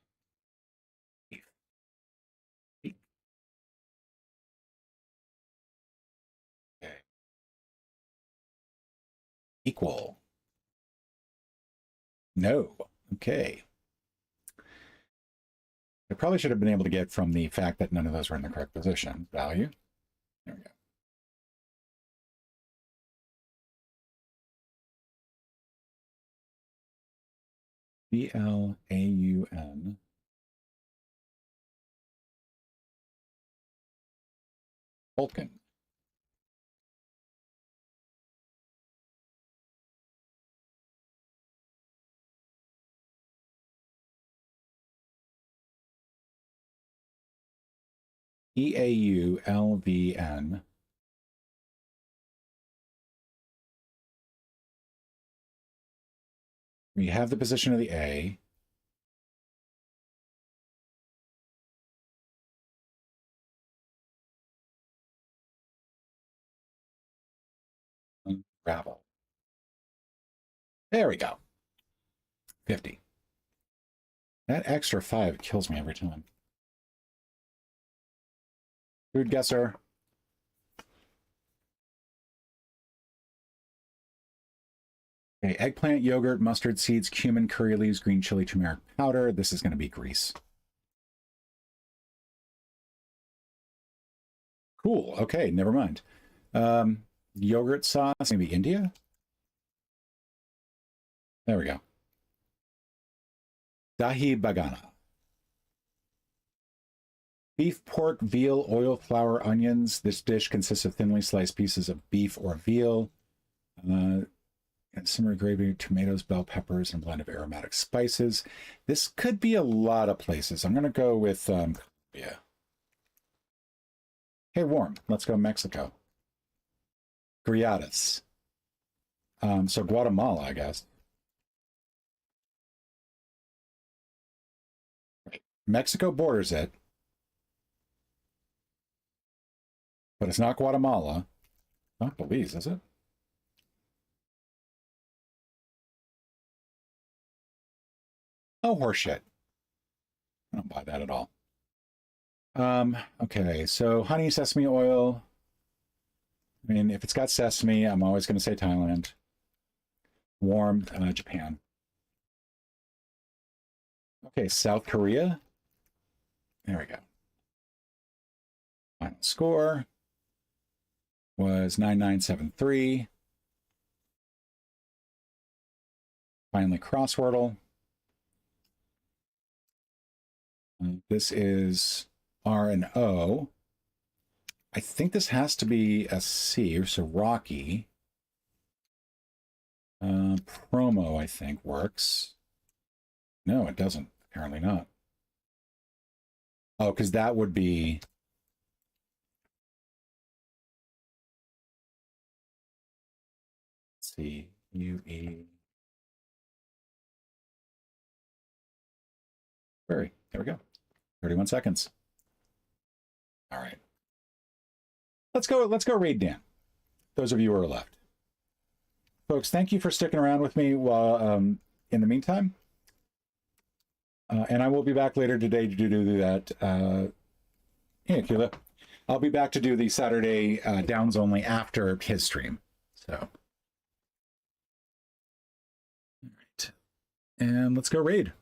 Leap. Okay. Equal. No. Okay. I probably should have been able to get from the fact that none of those were in the correct position. Value. There we go. B-L-A-U-N. Vulcan. E-A-U-L-V-N. We have the position of the A. Unravel. There we go. 50. That extra 5 kills me every time. Food guesser. Okay, eggplant, yogurt, mustard seeds, cumin, curry leaves, green chili, turmeric powder. This is going to be Greece. Cool. Okay, never mind. Yogurt sauce, maybe India? There we go. Dahi Bagana. Beef, pork, veal, oil, flour, onions. This dish consists of thinly sliced pieces of beef or veal. And simmer gravy, tomatoes, bell peppers, and a blend of aromatic spices. This could be a lot of places. I'm going to go with yeah. Hey, warm. Let's go Mexico. Griadas. So Guatemala, I guess. Right. Mexico borders it. But it's not Guatemala. Not Belize, is it? Oh, horseshit. I don't buy that at all. Okay, so honey, sesame oil. I mean, if it's got sesame, I'm always going to say Thailand. Warm, Japan. Okay, South Korea. There we go. Final score was 9973. Finally, crosswordle. This is R and O. I think this has to be a C, so Rocky. Promo, I think, works. No, it doesn't. Apparently not. Oh, because that would be... Let's see. UE. Query. There we go. 31 seconds. All right. Let's go raid Dan. Those of you who are left. Folks, thank you for sticking around with me while in the meantime. And I will be back later today to do that. Yeah, Kila. I'll be back to do the Saturday downs only after his stream. So, all right. And let's go raid.